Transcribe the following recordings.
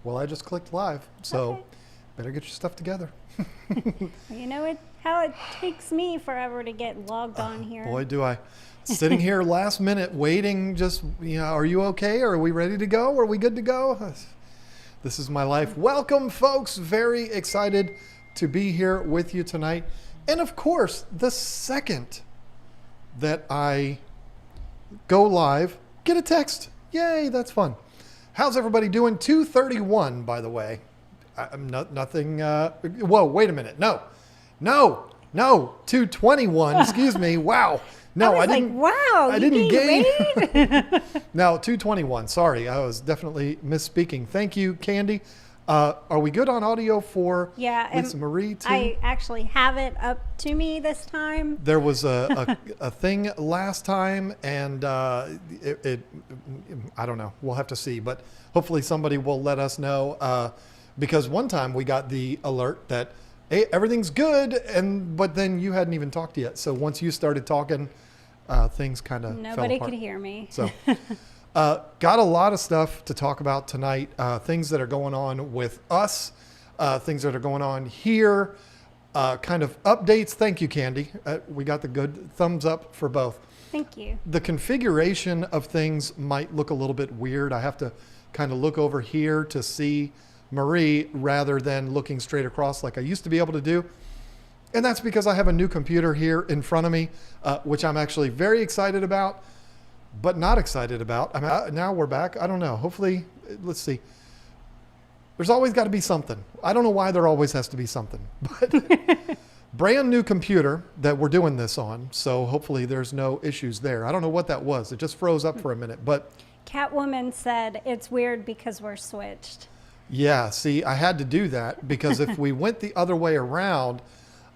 Well, I just clicked live, so Okay. better get your stuff together. You know how it takes me forever to get logged on here. Boy, do I. Sitting here last minute waiting, just, are you okay? Are we ready to go? Are we good to go? This is my life. Welcome, folks. Very excited to be here with you tonight. And of course, the second that I go live, get a text. Yay, that's fun. How's everybody doing? 2:31, by the way. I'm nothing. Whoa, wait a minute. No, 2:21. Excuse me. Wow. No, I didn't. Like, wow, I didn't gain. Rated? No, 2:21. Sorry, I was definitely misspeaking. Thank you, Candy. Are we good on audio for Lisa Marie too? I actually have it up to me this time. There was a thing last time, and it I don't know. We'll have to see, but hopefully somebody will let us know. Because one time we got the alert that, hey, everything's good, but then you hadn't even talked yet. So once you started talking, things kind of fell apart. Nobody could hear me. So got a lot of stuff to talk about tonight. Things that are going on with us, things that are going on here, kind of updates. Thank you, Candy. We got the good thumbs up for both. Thank you. The configuration of things might look a little bit weird. I have to kind of look over here to see Marie rather than looking straight across like I used to be able to do. And that's because I have a new computer here in front of me, which I'm actually very excited about, but not excited about. Now we're back. I don't know. Hopefully, let's see. There's always got to be something. I don't know why there always has to be something, but brand new computer that we're doing this on. So hopefully there's no issues there. I don't know what that was. It just froze up for a minute, but Catwoman said it's weird because we're switched. yeah, see, I had to do that because if we went the other way around,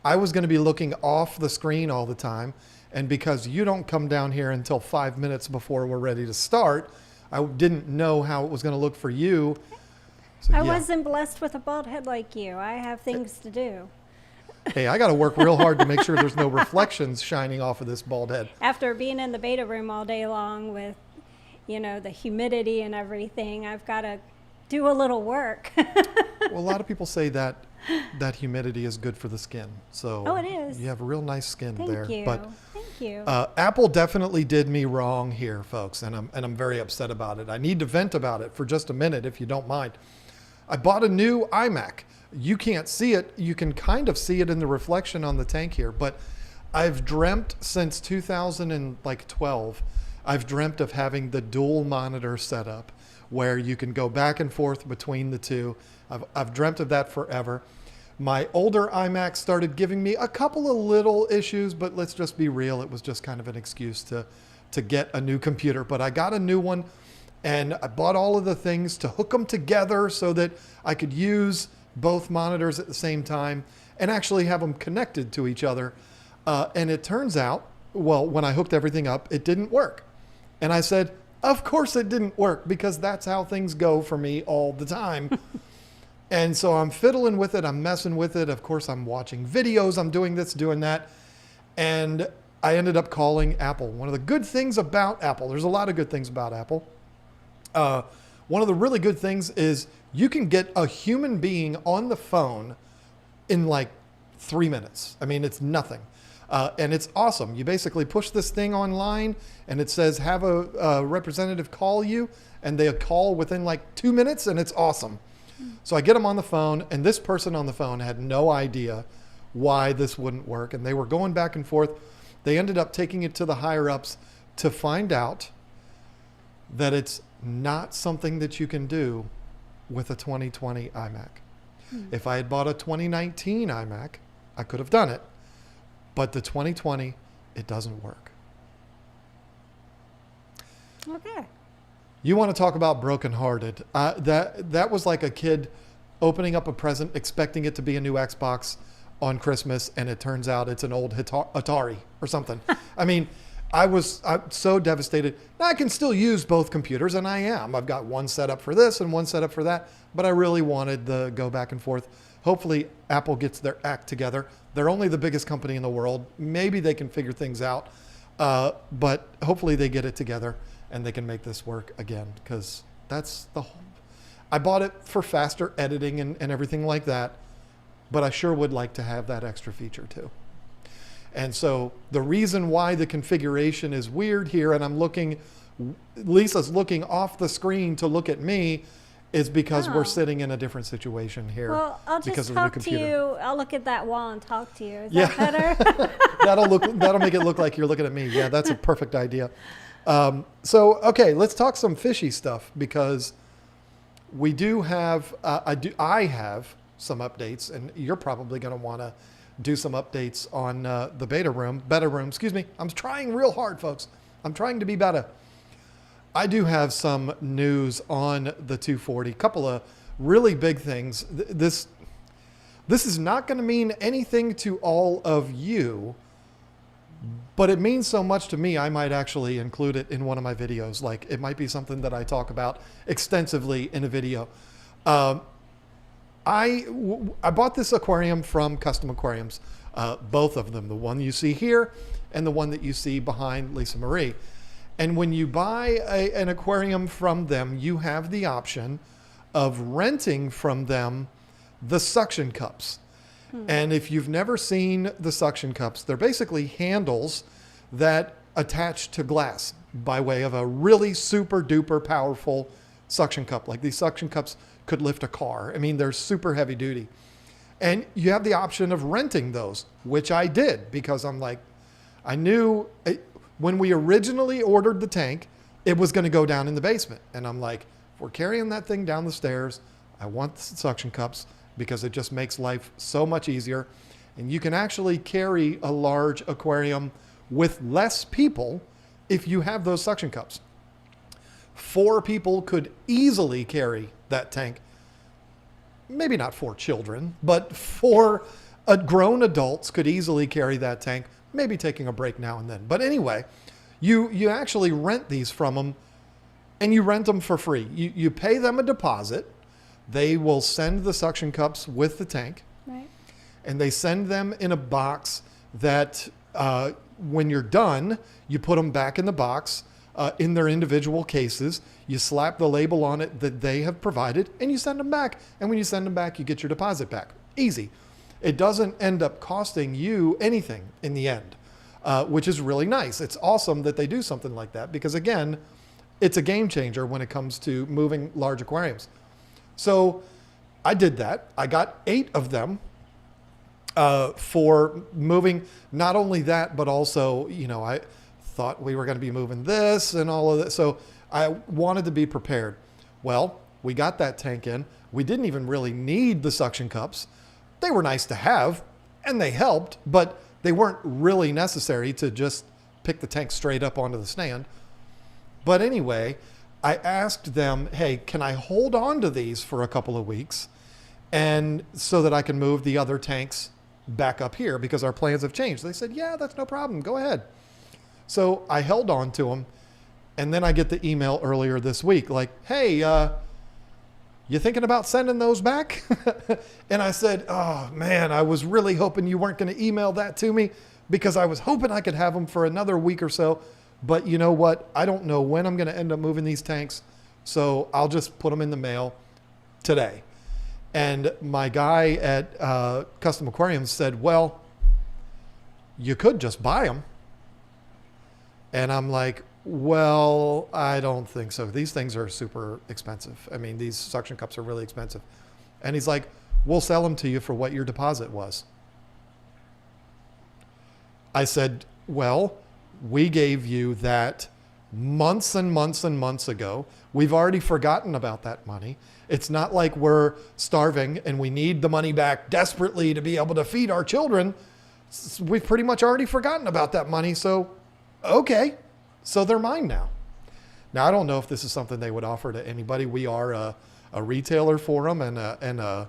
I was going to be looking off the screen all the time. And because you don't come down here until 5 minutes before we're ready to start, I didn't know how it was going to look for you. So, I wasn't blessed with a bald head like you. I have things to do. Hey, I got to work real hard to make sure there's no reflections shining off of this bald head. After being in the beta room all day long with, the humidity and everything, I've got to do a little work. Well, a lot of people say that humidity is good for the skin. So it is. You have real nice skin there. Thank you. But Thank you. Apple definitely did me wrong here, folks, and I'm very upset about it. I need to vent about it for just a minute, if you don't mind. I bought a new iMac. You can't see it. You can kind of see it in the reflection on the tank here, but I've dreamt since 2012. I've dreamt of having the dual monitor setup where you can go back and forth between the two. I've dreamt of that forever. My older iMac started giving me a couple of little issues, but let's just be real. It was just kind of an excuse to get a new computer. But I got a new one, and I bought all of the things to hook them together so that I could use both monitors at the same time and actually have them connected to each other. And it turns out, well, when I hooked everything up, it didn't work. And I said, of course it didn't work, because that's how things go for me all the time. And so I'm fiddling with it. I'm messing with it. Of course, I'm watching videos. I'm doing this, doing that. And I ended up calling Apple. One of the good things about Apple, there's a lot of good things about Apple. One of the really good things is you can get a human being on the phone in like 3 minutes. I mean, it's nothing. And it's awesome. You basically push this thing online and it says, have a representative call you, and they call within like 2 minutes, and it's awesome. So I get them on the phone, and this person on the phone had no idea why this wouldn't work. And they were going back and forth. They ended up taking it to the higher ups to find out that it's not something that you can do with a 2020 iMac. If I had bought a 2019 iMac, I could have done it. But the 2020, it doesn't work. Okay. You want to talk about brokenhearted. That was like a kid opening up a present, expecting it to be a new Xbox on Christmas, and it turns out it's an old Atari or something. I mean, I'm so devastated. Now, I can still use both computers, and I am. I've got one set up for this and one set up for that, but I really wanted the go back and forth. Hopefully, Apple gets their act together. They're only the biggest company in the world. Maybe they can figure things out, but hopefully they get it together and they can make this work again, because that's the whole... I bought it for faster editing and everything like that, but I sure would like to have that extra feature too. And so the reason why the configuration is weird here, and Lisa's looking off the screen to look at me, is because we're sitting in a different situation here. Well, I'll just talk to you. I'll look at that wall and talk to you. Is that better? That'll make it look like you're looking at me. Yeah, that's a perfect idea. So, okay, let's talk some fishy stuff, because we do have, I have some updates, and you're probably going to want to do some updates on the Betta room. Excuse me. I'm trying real hard, folks. I'm trying to be better. I do have some news on the 240. Couple of really big things. This is not going to mean anything to all of you, but it means so much to me, I might actually include it in one of my videos. Like, it might be something that I talk about extensively in a video. I bought this aquarium from Custom Aquariums, both of them, the one you see here and the one that you see behind Lisa Marie. And when you buy an aquarium from them, you have the option of renting from them the suction cups. And if you've never seen the suction cups, they're basically handles that attach to glass by way of a really super duper powerful suction cup. Like, these suction cups could lift a car. I mean, they're super heavy duty. And you have the option of renting those, which I did, because I'm like, I knew when we originally ordered the tank, it was going to go down in the basement. And I'm like, if we're carrying that thing down the stairs, I want the suction cups, because it just makes life so much easier. And you can actually carry a large aquarium with less people if you have those suction cups. 4 people could easily carry that tank. Maybe not 4 children, but 4 grown adults could easily carry that tank, maybe taking a break now and then. But anyway, you actually rent these from them, and you rent them for free. You pay them a deposit. They will send the suction cups with the tank. Right. And they send them in a box that when you're done, you put them back in the box in their individual cases. You slap the label on it that they have provided, and you send them back. And when you send them back, you get your deposit back. Easy. It doesn't end up costing you anything in the end, which is really nice. It's awesome that they do something like that, because, again, it's a game changer when it comes to moving large aquariums. So I did that. I got 8 of them for moving. Not only that, but also, I thought we were going to be moving this and all of that. So I wanted to be prepared. Well, we got that tank in. We didn't even really need the suction cups. They were nice to have, and they helped, but they weren't really necessary to just pick the tank straight up onto the stand. But anyway, I asked them, hey, can I hold on to these for a couple of weeks, and so that I can move the other tanks back up here, because our plans have changed? They said, yeah, that's no problem. Go ahead. So I held on to them, and then I get the email earlier this week, like, hey, you thinking about sending those back? And I said, oh man, I was really hoping you weren't going to email that to me, because I was hoping I could have them for another week or so. But you know what? I don't know when I'm going to end up moving these tanks, so I'll just put them in the mail today. And my guy at Custom Aquariums said, well, you could just buy them. And I'm like, well, I don't think so. These things are super expensive. I mean, these suction cups are really expensive. And he's like, we'll sell them to you for what your deposit was. I said, well, we gave you that months and months and months ago. We've already forgotten about that money. It's not like we're starving and we need the money back desperately to be able to feed our children. We've pretty much already forgotten about that money. So, okay. So they're mine now. Now, I don't know if this is something they would offer to anybody. We are a retailer for them, and I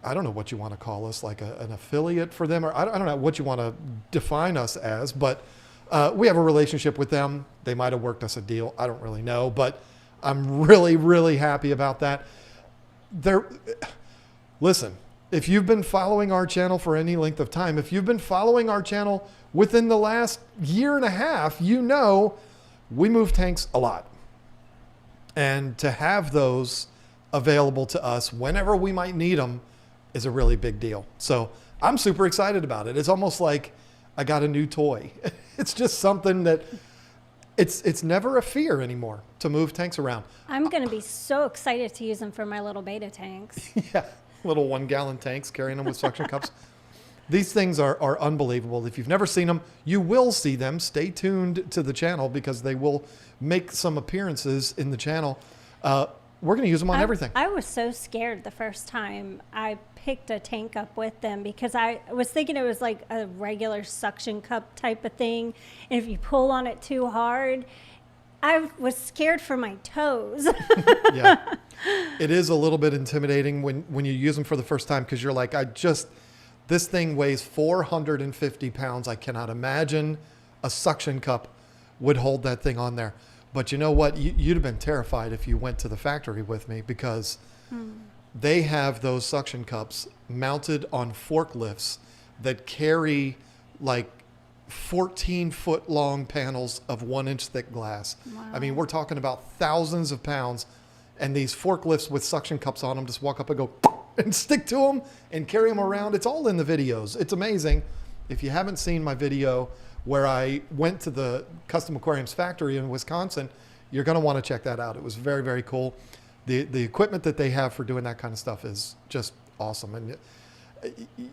don't know what you want to call us, like an affiliate for them, or I don't know what you want to define us as, but we have a relationship with them. They might have worked us a deal. I don't really know, but I'm really, really happy about that. Listen, if you've been following our channel for any length of time, if you've been following our channel within the last year and a half, you know we move tanks a lot. And to have those available to us whenever we might need them is a really big deal. So I'm super excited about it. It's almost like I got a new toy. It's just something that it's never a fear anymore to move tanks around. I'm going to be so excited to use them for my little Betta tanks. Yeah, little 1 gallon tanks, carrying them with suction cups. These things are unbelievable. If you've never seen them, you will see them. Stay tuned to the channel because they will make some appearances in the channel. We're going to use them on everything. I was so scared the first time I picked a tank up with them because I was thinking it was like a regular suction cup type of thing. And if you pull on it too hard, I was scared for my toes. Yeah, it is a little bit intimidating when you use them for the first time because you're like, this thing weighs 450 pounds. I cannot imagine a suction cup would hold that thing on there. But you know what? You'd have been terrified if you went to the factory with me because they have those suction cups mounted on forklifts that carry like 14-foot long panels of 1-inch thick glass. Wow. I mean, we're talking about thousands of pounds, and these forklifts with suction cups on them just walk up and go and stick to them and carry them around. It's all in the videos. It's amazing. If you haven't seen my video where I went to the Custom Aquariums factory in Wisconsin, you're going to want to check that out. It was very, very cool. The equipment that they have for doing that kind of stuff is just awesome. And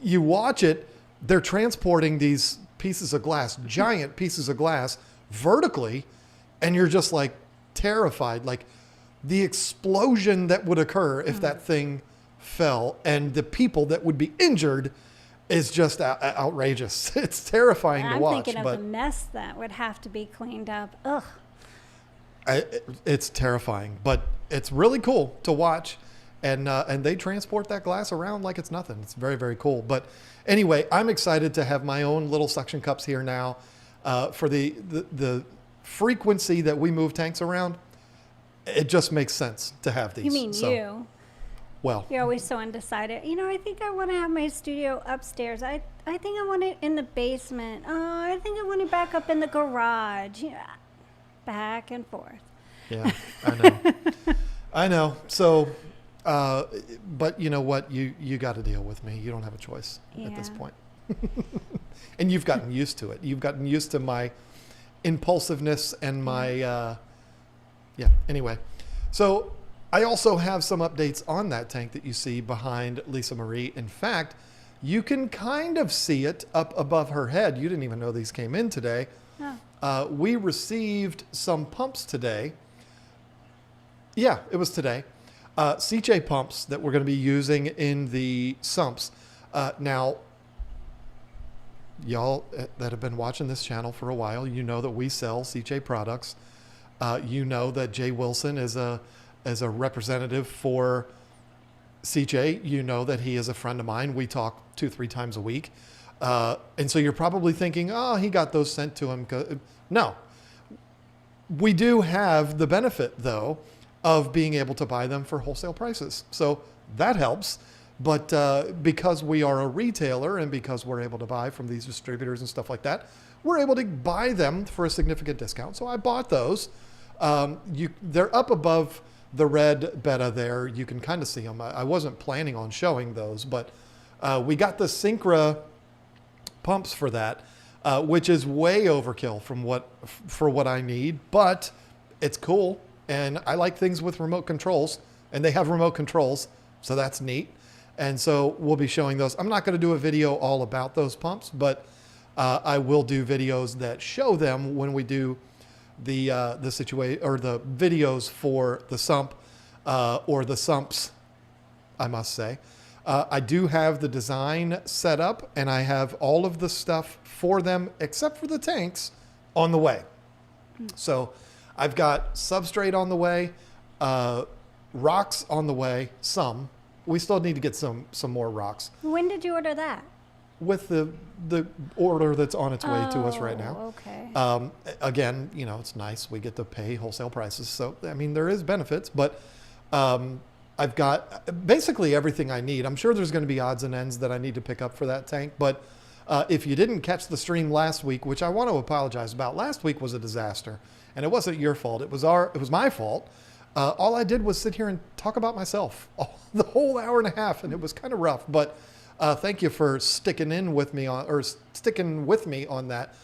you watch it, they're transporting these pieces of glass, giant pieces of glass, vertically, and you're just like terrified. Like the explosion that would occur if that thing fell and the people that would be injured is just outrageous. It's terrifying to watch. I'm thinking of the mess that would have to be cleaned up. Ugh. It's terrifying, but it's really cool to watch. And they transport that glass around like it's nothing. It's very, very cool. But anyway, I'm excited to have my own little suction cups here now. For the frequency that we move tanks around, it just makes sense to have these. You mean you? Well, you're always so undecided. You know, I think I want to have my studio upstairs. I think I want it in the basement. Oh, I think I want it back up in the garage. Yeah, back and forth. Yeah, I know. I know. So, but you know what? You got to deal with me. You don't have a choice at this point. And you've gotten used to it. You've gotten used to my impulsiveness and my, anyway. So I also have some updates on that tank that you see behind Lisa Marie. In fact, you can kind of see it up above her head. You didn't even know these came in today. Oh. We received some pumps today. Yeah, it was today. CJ pumps that we're going to be using in the sumps. Now, y'all that have been watching this channel for a while, you know that we sell CJ products. You know that Jay Wilson is a representative for CJ. You know that he is a friend of mine. We talk 2-3 times a week. And so you're probably thinking, oh, he got those sent to him. No. We do have the benefit, though, of being able to buy them for wholesale prices. So that helps. But because we are a retailer and because we're able to buy from these distributors and stuff like that, we're able to buy them for a significant discount. So I bought those. They're up above the red Betta there. You can kind of see them. I wasn't planning on showing those, but we got the Syncra pumps for that, which is way overkill for what I need, but it's cool. And I like things with remote controls, and they have remote controls, so that's neat. And so we'll be showing those. I'm not going to do a video all about those pumps, but I will do videos that show them when we do the situation or the videos for the sump or the sumps, I must say. I do have the design set up, and I have all of the stuff for them except for the tanks on the way. So I've got substrate on the way, rocks on the way, some. We still need to get some more rocks. When did you order that? With the order that's on its way to us right now. Okay. Again, you know, it's nice. We get to pay wholesale prices. So, I mean, there is benefits, but I've got basically everything I need. I'm sure there's going to be odds and ends that I need to pick up for that tank. But if you didn't catch the stream last week, which I want to apologize about, last week was a disaster. And it wasn't your fault. It was my fault. All I did was sit here and talk about myself the whole hour and a half, and it was kind of rough. But thank you for sticking with me on that.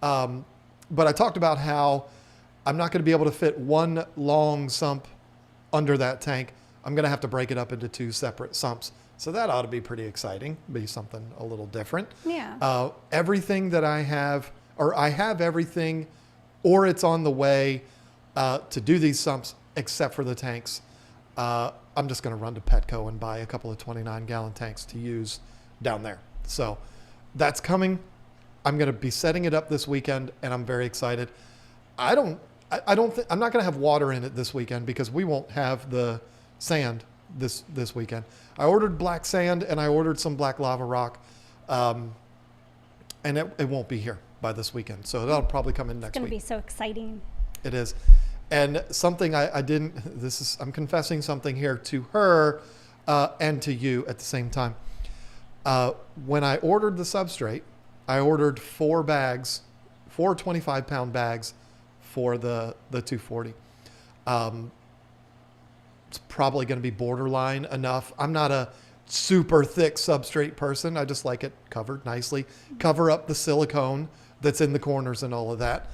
But I talked about how I'm not going to be able to fit one long sump under that tank. I'm going to have to break it up into 2 separate sumps. So that ought to be pretty exciting, be something a little different. Yeah. Everything that I have everything, or it's on the way to do these sumps, except for the tanks. I'm just going to run to Petco and buy a couple of 29-gallon tanks to use down there. So that's coming. I'm going to be setting it up this weekend, and I'm very excited. I'm not going to have water in it this weekend because we won't have the sand this weekend. I ordered black sand and I ordered some black lava rock, and it won't be here by this weekend. So that'll probably come in next week. It's going to be so exciting. It is. And something I'm confessing something here to her and to you at the same time. When I ordered the substrate, I ordered 4 bags, 4 25-pound bags for the 240. It's probably going to be borderline enough. I'm not a super thick substrate person. I just like it covered nicely. Cover up the silicone that's in the corners and all of that.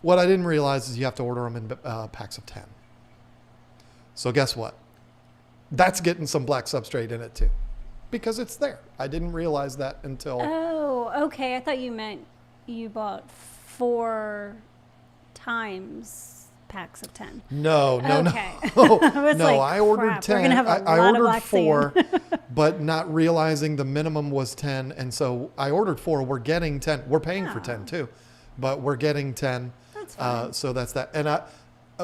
What I didn't realize is you have to order them in packs of 10. So guess what? That's getting some black substrate in it too, because it's there. I didn't realize that until... Oh, okay. I thought you meant you bought 4 times packs of 10. No. Okay. No, like, I ordered crap, 10. We're gonna have a I lot of ordered black 4, sand. but not realizing the minimum was 10. And so I ordered 4. We're getting 10. We're paying for 10 too, but we're getting 10. That's fine. So that's that. And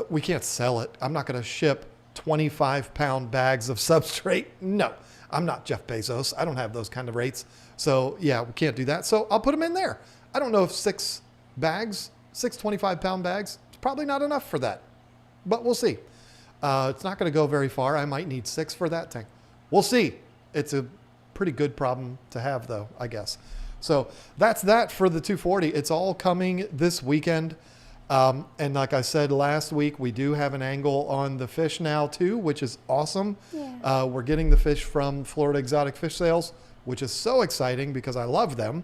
we can't sell it. I'm not going to ship 25-pound bags of substrate. No, I'm not Jeff Bezos. I don't have those kind of rates. So yeah, we can't do that. So I'll put them in there. I don't know if 6 25-pound bags, it's probably not enough for that, but we'll see. It's not going to go very far. I might need 6 for that tank. We'll see. It's a pretty good problem to have though, I guess. So that's that for the 240. It's all coming this weekend. And like I said last week, we do have an angle on the fish now too, which is awesome. Yeah. We're getting the fish from Florida Exotic Fish Sales, which is so exciting because I love them.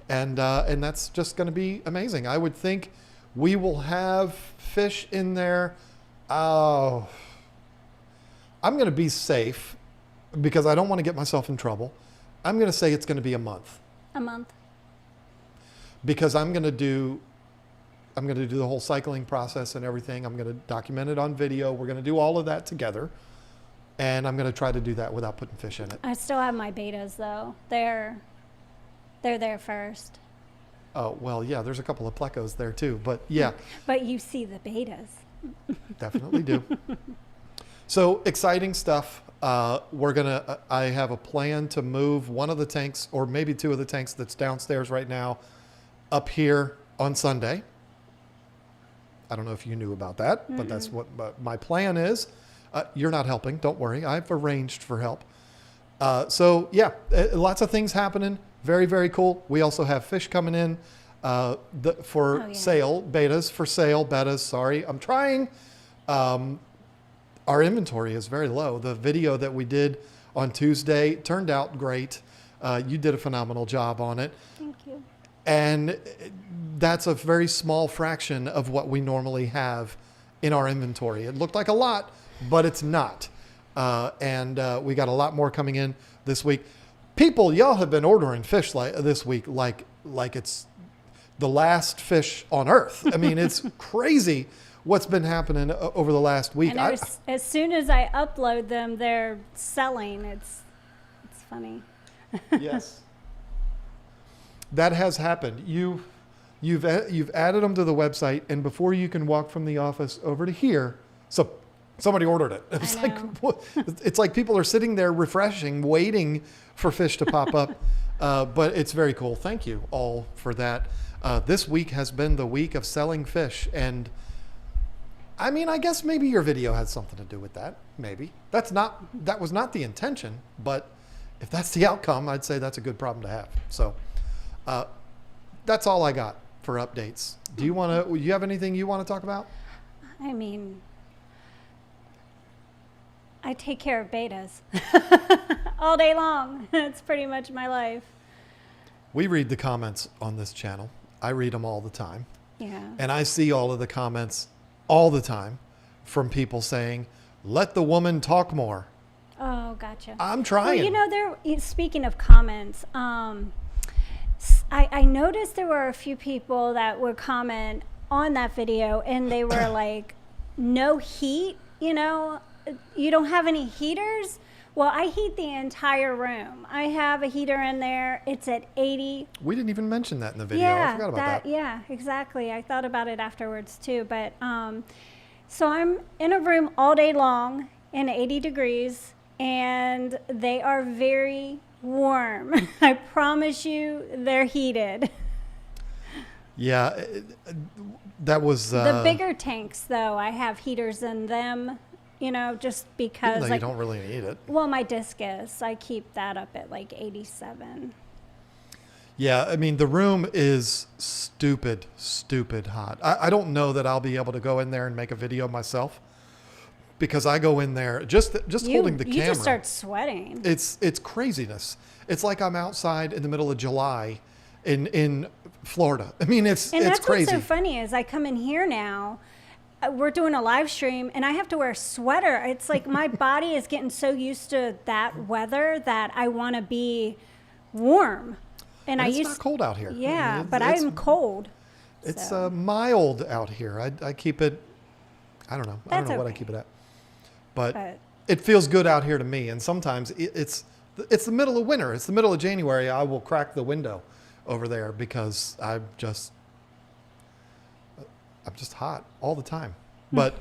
And that's just going to be amazing. I would think we will have fish in there. I'm going to be safe because I don't want to get myself in trouble. I'm going to say it's going to be a month. A month. Because I'm going to do the whole cycling process and everything. I'm going to document it on video. We're going to do all of that together. And I'm going to try to do that without putting fish in it. I still have my betas though. They're there first. Oh, well, yeah, there's a couple of plecos there too, but yeah. But you see the betas. Definitely do. So exciting stuff. I have a plan to move one of the tanks, or maybe 2 of the tanks that's downstairs right now, up here on Sunday. I don't know if you knew about that, but that's what my plan is. You're not helping. Don't worry. I've arranged for help. So yeah, lots of things happening. Very, very cool. We also have fish coming in sale, bettas. Sorry. I'm trying. Our inventory is very low. The video that we did on Tuesday turned out great. You did a phenomenal job on it. Thank you. And that's a very small fraction of what we normally have in our inventory. It looked like a lot, but it's not. And we got a lot more coming in this week. People, y'all have been ordering fish this week like it's the last fish on earth. I mean, it's crazy what's been happening over the last week. And as soon as I upload them, they're selling. It's funny. Yes. That has happened. You've added them to the website, and before you can walk from the office over to here, so somebody ordered it. It's like it's like people are sitting there refreshing, waiting for fish to pop up. But it's very cool. Thank you all for that. This week has been the week of selling fish, and I mean, I guess maybe your video has something to do with that. Maybe that was not the intention, but if that's the outcome, I'd say that's a good problem to have. So that's all I got for updates. Do you have anything you want to talk about? I mean, I take care of bettas all day long. That's pretty much my life. We read the comments on this channel. I read them all the time. Yeah. And I see all of the comments all the time from people saying, let the woman talk more. Oh, gotcha. I'm trying. Well, you know, speaking of comments, I noticed there were a few people that would comment on that video, and they were like, no heat, you know, you don't have any heaters? Well, I heat the entire room. I have a heater in there. It's at 80. We didn't even mention that in the video. Yeah, I forgot about that. Yeah, exactly. I thought about it afterwards too. But so I'm in a room all day long in 80 degrees, and they are very warm. I promise you, they're heated. Yeah, that was... the bigger tanks, though, I have heaters in them, you know, just because... Even though you don't really need it. Well, my Discus, I keep that up at like 87. Yeah, I mean, the room is stupid hot. I don't know that I'll be able to go in there and make a video myself, because I go in there just holding the camera. You just start sweating. It's craziness. It's like I'm outside in the middle of July in Florida. I mean, it's crazy. And that's what's so funny is I come in here now, we're doing a live stream, and I have to wear a sweater. It's like my body is getting so used to that weather that I want to be warm. And it's not cold out here. Yeah, I mean, but I'm cold. It's so. Mild out here. I keep it, I don't know. I don't know what I keep it at. But it feels good out here to me. And sometimes it's the middle of winter. It's the middle of January. I will crack the window over there because I'm just hot all the time. But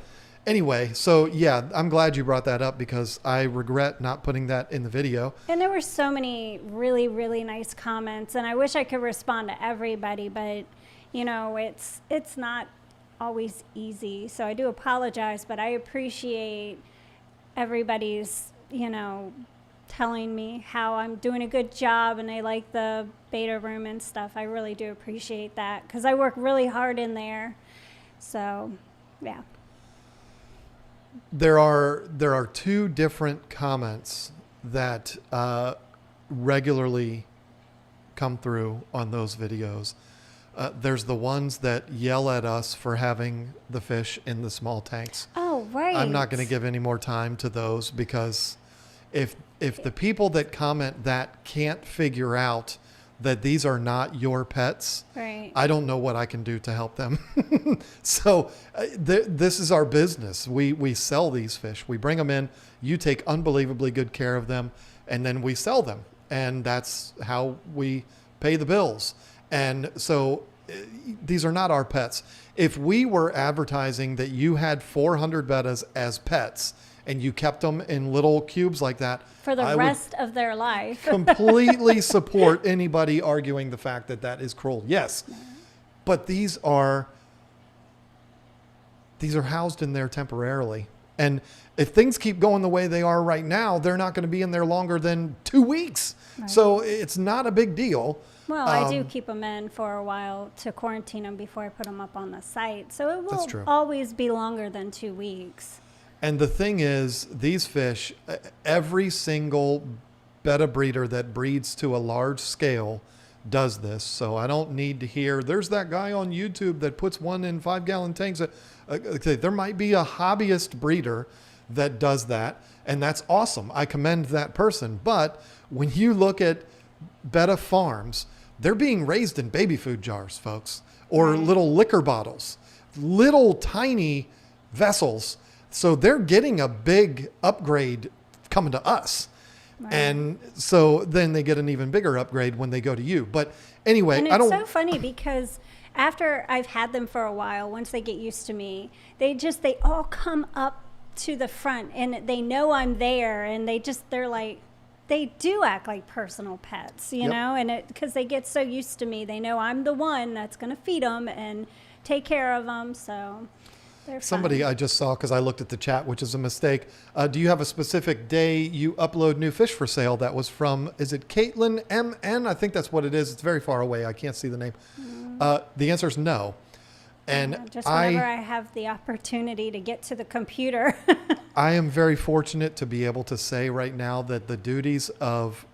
anyway, so yeah, I'm glad you brought that up because I regret not putting that in the video. And there were so many really, really nice comments, and I wish I could respond to everybody, but you know, it's not always easy. So I do apologize, but I appreciate everybody's, you know, telling me how I'm doing a good job and they like the beta room and stuff. I really do appreciate that because I work really hard in there. So, yeah. There are two different comments that regularly come through on those videos. There's the ones that yell at us for having the fish in the small tanks. Oh, right. I'm not going to give any more time to those because if the people that comment that can't figure out that these are not your pets, right, I don't know what I can do to help them. So this is our business. We sell these fish. We bring them in. You take unbelievably good care of them, and then we sell them. And that's how we pay the bills. And so these are not our pets. If we were advertising that you had 400 bettas as pets and you kept them in little cubes like that, for the rest of their life, completely support anybody arguing the fact that that is cruel. Yes. But these are housed in there temporarily. And if things keep going the way they are right now, they're not going to be in there longer than 2 weeks. Right. So it's not a big deal. Well, I do keep them in for a while to quarantine them before I put them up on the site. So it will always be longer than 2 weeks. And the thing is, these fish, every single betta breeder that breeds to a large scale does this. So I don't need to hear, there's that guy on YouTube that puts one in 5-gallon tanks. There might be a hobbyist breeder that does that, and that's awesome. I commend that person. But when you look at betta farms, they're being raised in baby food jars, folks, or little liquor bottles, little tiny vessels. So they're getting a big upgrade coming to us. Right. And so then they get an even bigger upgrade when they go to you. But anyway, and it's so funny because after I've had them for a while, once they get used to me, they all come up to the front and they know I'm there, and they're like, they do act like personal pets, you know, and because they get so used to me, they know I'm the one that's going to feed them and take care of them. So they're somebody fun. I just saw, because I looked at the chat, which is a mistake. Do you have a specific day you upload new fish for sale? That was from, is it Caitlin MN? I think that's what it is. It's very far away. I can't see the name. The answer is no. And Just whenever I have the opportunity to get to the computer. I am very fortunate to be able to say right now that the duties of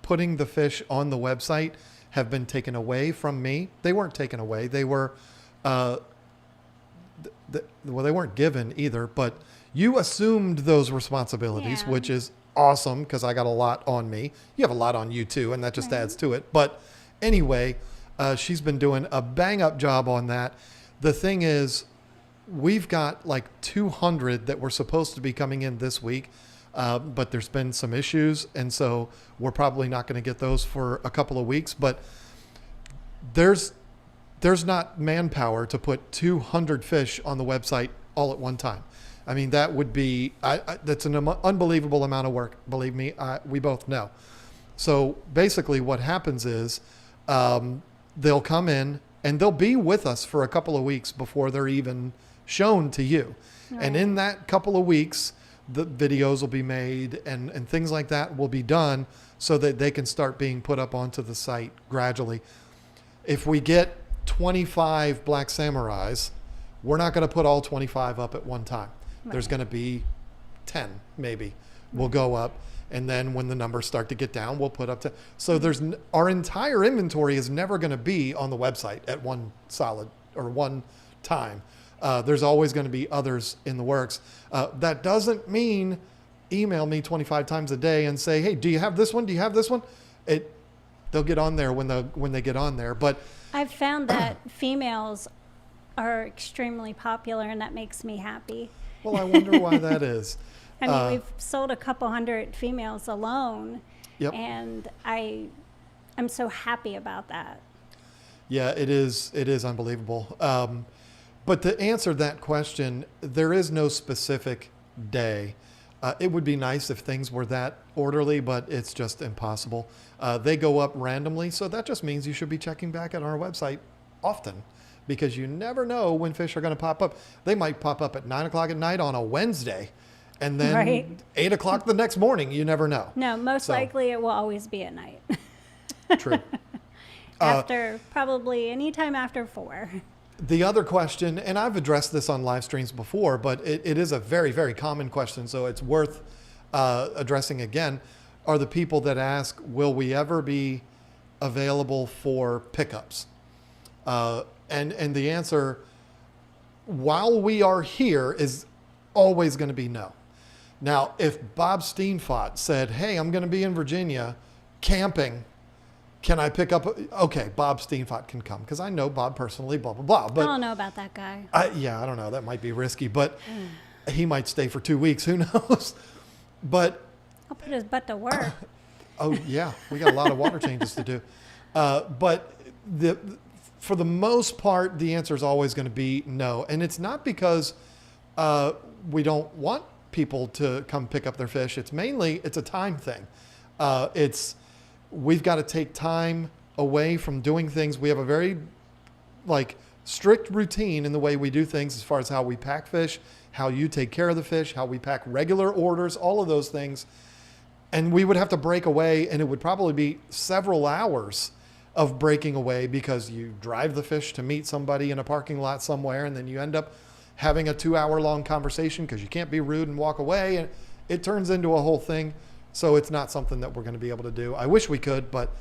putting the fish on the website have been taken away from me. They weren't taken away. They were, well, they weren't given either, but you assumed those responsibilities, Yeah. which is awesome because I got a lot on me. You have a lot on you too, and that just adds to it. But anyway, she's been doing a bang up job on that. The thing is, we've got like 200 that were supposed to be coming in this week, but there's been some issues, and so we're probably not going to get those for a couple of weeks. But there's not manpower to put 200 fish on the website all at one time. I mean, that would be that's an unbelievable amount of work. Believe me, we both know. So basically, what happens is they'll come in and they'll be with us for a couple of weeks before they're even shown to you. Right. And in that couple of weeks, the videos will be made and things like that will be done so that they can start being put up onto the site gradually. If we get 25 Black Samurais, we're not going to put all 25 up at one time. Right. There's going to be 10 maybe will go up. And then when the numbers start to get down, we'll put up to. So our entire inventory is never going to be on the website at one solid or one time. There's always going to be others in the works. That doesn't mean email me 25 times a day and say, hey, do you have this one? Do you have this one? They'll get on there when they get on there. But I've found that females are extremely popular, and that makes me happy. Well, I wonder why that is. I mean, we've sold a couple hundred females alone, yep. And I'm so happy about that. Yeah, it is unbelievable. But to answer that question, there is no specific day. It would be nice if things were that orderly, but it's just impossible. They go up randomly, so that just means you should be checking back at our website often, because you never know when fish are going to pop up. They might pop up at 9 o'clock at night on a Wednesday, and then 8 o'clock the next morning. You never know. No, most likely it will always be at night. True. After probably any time after 4. The other question, and I've addressed this on live streams before, but it is a very, very common question, so it's worth addressing again, are the people that ask, will we ever be available for pickups? And the answer, while we are here, is always going to be no. Now, if Bob Steenfott said, hey, I'm going to be in Virginia camping, can I pick up? Okay, Bob Steenfott can come because I know Bob personally, blah, blah, blah. But I don't know about that guy. I don't know. That might be risky, but he might stay for 2 weeks. Who knows? But I'll put his butt to work. oh, yeah. We got a lot of water changes to do. But for the most part, the answer is always going to be no. And it's not because we don't want people to come pick up their fish. It's a time thing. We've got to take time away from doing things. We have a very strict routine in the way we do things as far as how we pack fish, how you take care of the fish, how we pack regular orders, all of those things. And we would have to break away, and it would probably be several hours of breaking away because you drive the fish to meet somebody in a parking lot somewhere, and then you end up having a 2-hour-long conversation because you can't be rude and walk away, and it turns into a whole thing. So it's not something that we're going to be able to do. I wish we could, but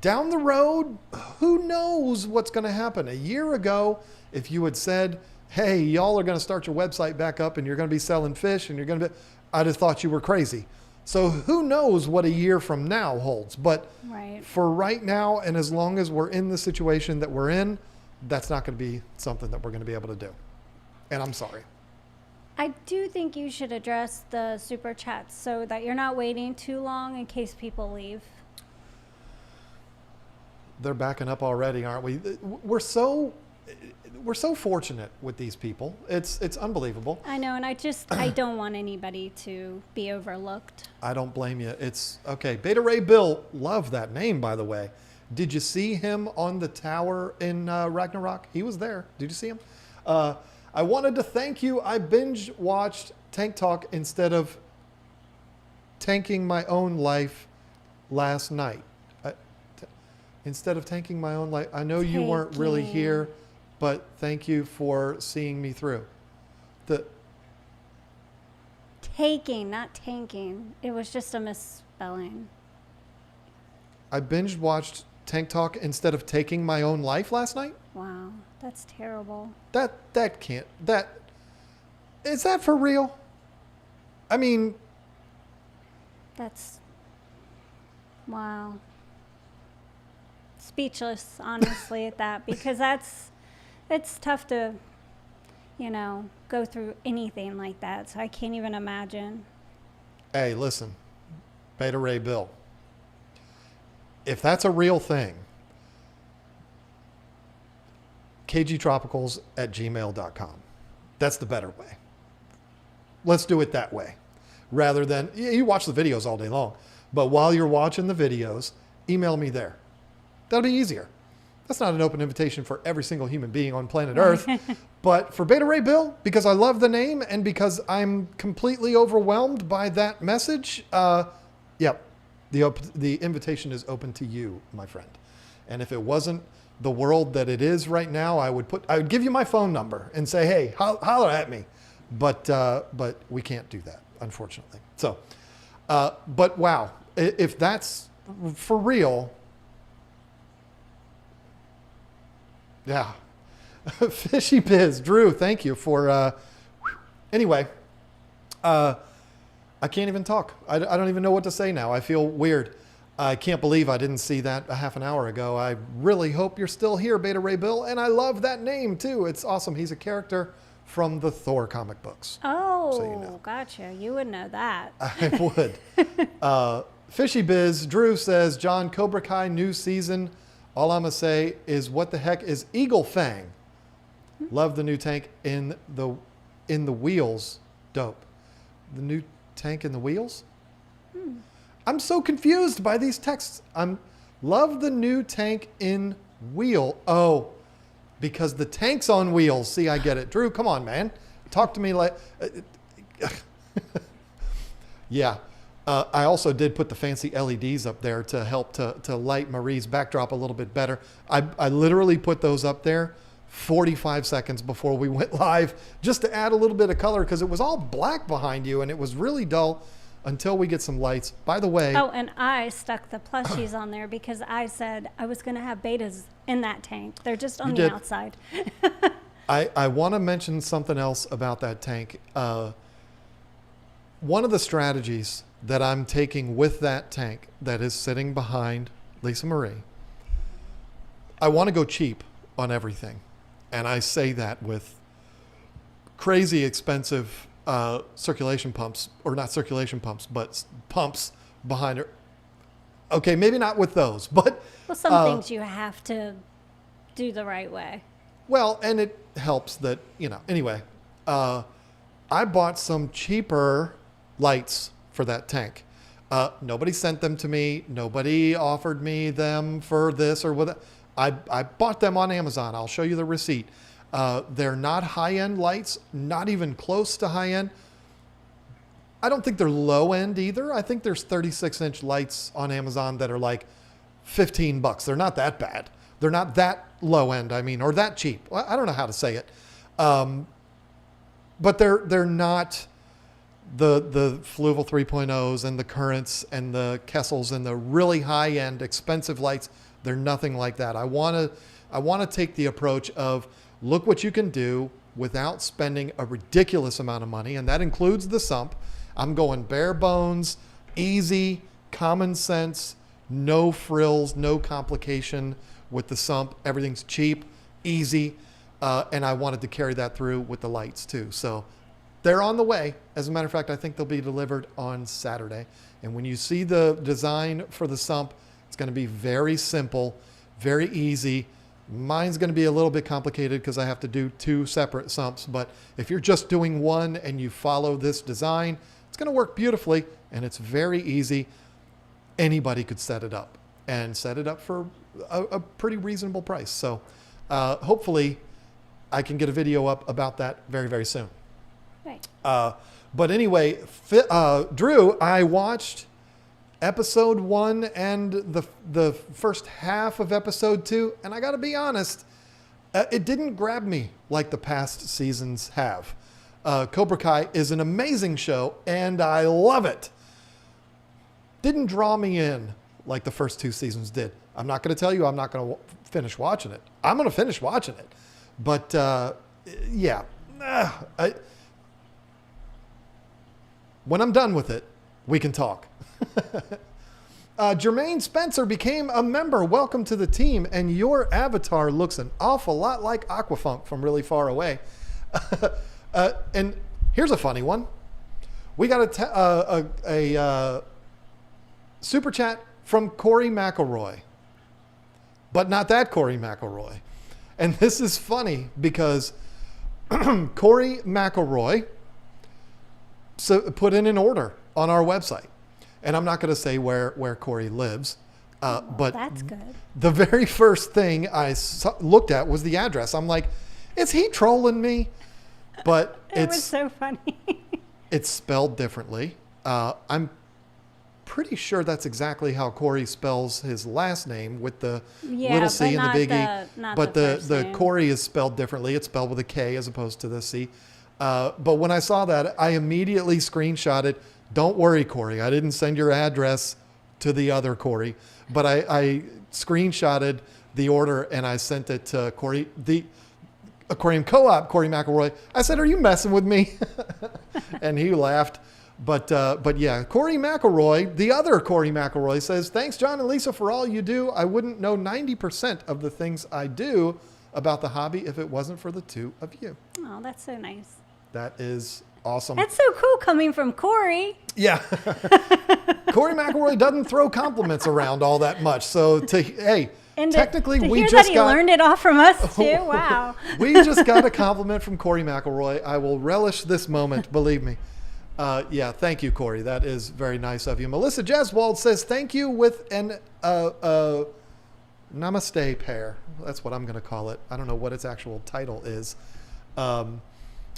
down the road, who knows what's going to happen? A year ago, if you had said, hey, y'all are going to start your website back up and you're going to be selling fish and I'd have thought you were crazy. So who knows what a year from now holds? But for right now, and as long as we're in the situation that we're in, that's not going to be something that we're going to be able to do. And I'm sorry. I do think you should address the super chats so that you're not waiting too long in case people leave. They're backing up already, aren't we? We're so fortunate with these people. It's unbelievable. I know, and I don't want anybody to be overlooked. I don't blame you. It's okay. Beta Ray Bill, love that name, by the way. Did you see him on the tower in Ragnarok? He was there. Did you see him? I wanted to thank you. I binge watched Tank Talk instead of tanking my own life last night. Instead of tanking my own life. I know you weren't really here but thank you for seeing me through. Taking, not tanking. It was just a misspelling. I binge watched Tank Talk instead of taking my own life last night. Wow, that's terrible. That can't. Is that for real? I mean, That's, wow. Speechless, honestly, at that, because it's tough to, go through anything like that. So I can't even imagine. hey, listen, Beta Ray Bill. If that's a real thing, kgtropicals@gmail.com. That's the better way. Let's do it that way. Rather than, you watch the videos all day long, but while you're watching the videos, email me there. That'll be easier. That's not an open invitation for every single human being on planet Earth, but for Beta Ray Bill, because I love the name and because I'm completely overwhelmed by that message, yep, the invitation is open to you, my friend. And if it wasn't the world that it is right now, I would give you my phone number and say, hey, holler at me. But we can't do that, unfortunately. So, but wow, if that's for real, yeah. Fishy Biz, Drew, thank you for, anyway, I can't even talk. I don't even know what to say now. I feel weird. I can't believe I didn't see that a half an hour ago. I really hope you're still here, Beta Ray Bill. And I love that name too. It's awesome. He's a character from the Thor comic books. Oh, so you know. Gotcha. You would know that. I would. Fishy Biz, Drew says, John, Cobra Kai new season. All I'm going to say is, what the heck is Eagle Fang? Love the new tank in the wheels. Dope. The new tank in the wheels? I'm so confused by these texts. Love the new tank in wheel. Oh, because the tank's on wheels. See, I get it. Drew, come on, man. Talk to me like... yeah. I also did put the fancy LEDs up there to help to light Marie's backdrop a little bit better. I literally put those up there 45 seconds before we went live just to add a little bit of color because it was all black behind you and it was really dull until we get some lights. By the way... Oh, and I stuck the plushies on there because I said I was going to have betas in that tank. They're just on the outside. I want to mention something else about that tank. One of the strategies that I'm taking with that tank that is sitting behind Lisa Marie, I want to go cheap on everything. And I say that with crazy expensive circulation pumps, or not circulation pumps, but pumps behind her. Okay, maybe not with those, but... Well, some things you have to do the right way. Well, and it helps that, anyway, I bought some cheaper lights for that tank. Nobody sent them to me. Nobody offered me them for this or what. I bought them on Amazon. I'll show you the receipt. They're not high-end lights, not even close to high-end. I don't think they're low-end either. I think there's 36-inch lights on Amazon that are like $15. They're not that bad. They're not that low-end, or that cheap. I don't know how to say it. But they're not the Fluval 3.0s and the Currents and the Kessels and the really high-end expensive lights. They're nothing like that. I want to take the approach of look what you can do without spending a ridiculous amount of money, and that includes the sump. I'm going bare bones, easy, common sense, no frills, no complication with the sump. Everything's cheap, easy, and I wanted to carry that through with the lights too. So they're on the way. As a matter of fact, I think they'll be delivered on Saturday. And when you see the design for the sump, it's going to be very simple, very easy. Mine's going to be a little bit complicated because I have to do 2 separate sumps. But if you're just doing one and you follow this design, it's going to work beautifully and it's very easy. Anybody could set it up and set it up for a pretty reasonable price. So hopefully I can get a video up about that very, very soon. Right. But anyway, Drew, I watched episode 1 and the first half of episode 2, and I got to be honest, It didn't grab me like the past seasons have. Cobra Kai is an amazing show, and I love it. Didn't draw me in like the first 2 seasons did. I'm not going to tell you I'm not going to finish watching it. I'm going to finish watching it. But, yeah. When I'm done with it, we can talk. Jermaine Spencer became a member. Welcome to the team. And your avatar looks an awful lot like Aquafunk from really far away. And here's a funny one. We got a super chat from Corey McElroy. But not that Corey McElroy. And this is funny because Corey McElroy put in an order on our website. And I'm not going to say where Corey lives. But That's good. The very first thing I looked at was the address. I'm like, is he trolling me? But It was so funny. it's spelled differently. I'm pretty sure that's exactly how Corey spells his last name, with the little C and the big E. But the Corey is spelled differently. It's spelled with a K as opposed to the C. But when I saw that, I immediately screenshotted. Don't worry, Corey. I didn't send your address to the other Corey, but I screenshotted the order and I sent it to Corey, the Aquarium Co-op, Corey McElroy. I said, "Are you messing with me?" And he laughed. But yeah, Corey McElroy, the other Corey McElroy, says, "Thanks, John and Lisa, for all you do. I wouldn't know 90% of the things I do about the hobby if it wasn't for the 2 of you." Oh, that's so nice. That is awesome. That's so cool coming from Corey. Yeah. Corey McElroy doesn't throw compliments around all that much. So, technically, to we hear just that he learned it off from us too. Wow. We just got a compliment from Corey McElroy. I will relish this moment, believe me. Yeah, thank you, Corey. That is very nice of you. Melissa Jeswald says, "Thank you with an namaste pair." That's what I'm going to call it. I don't know what its actual title is.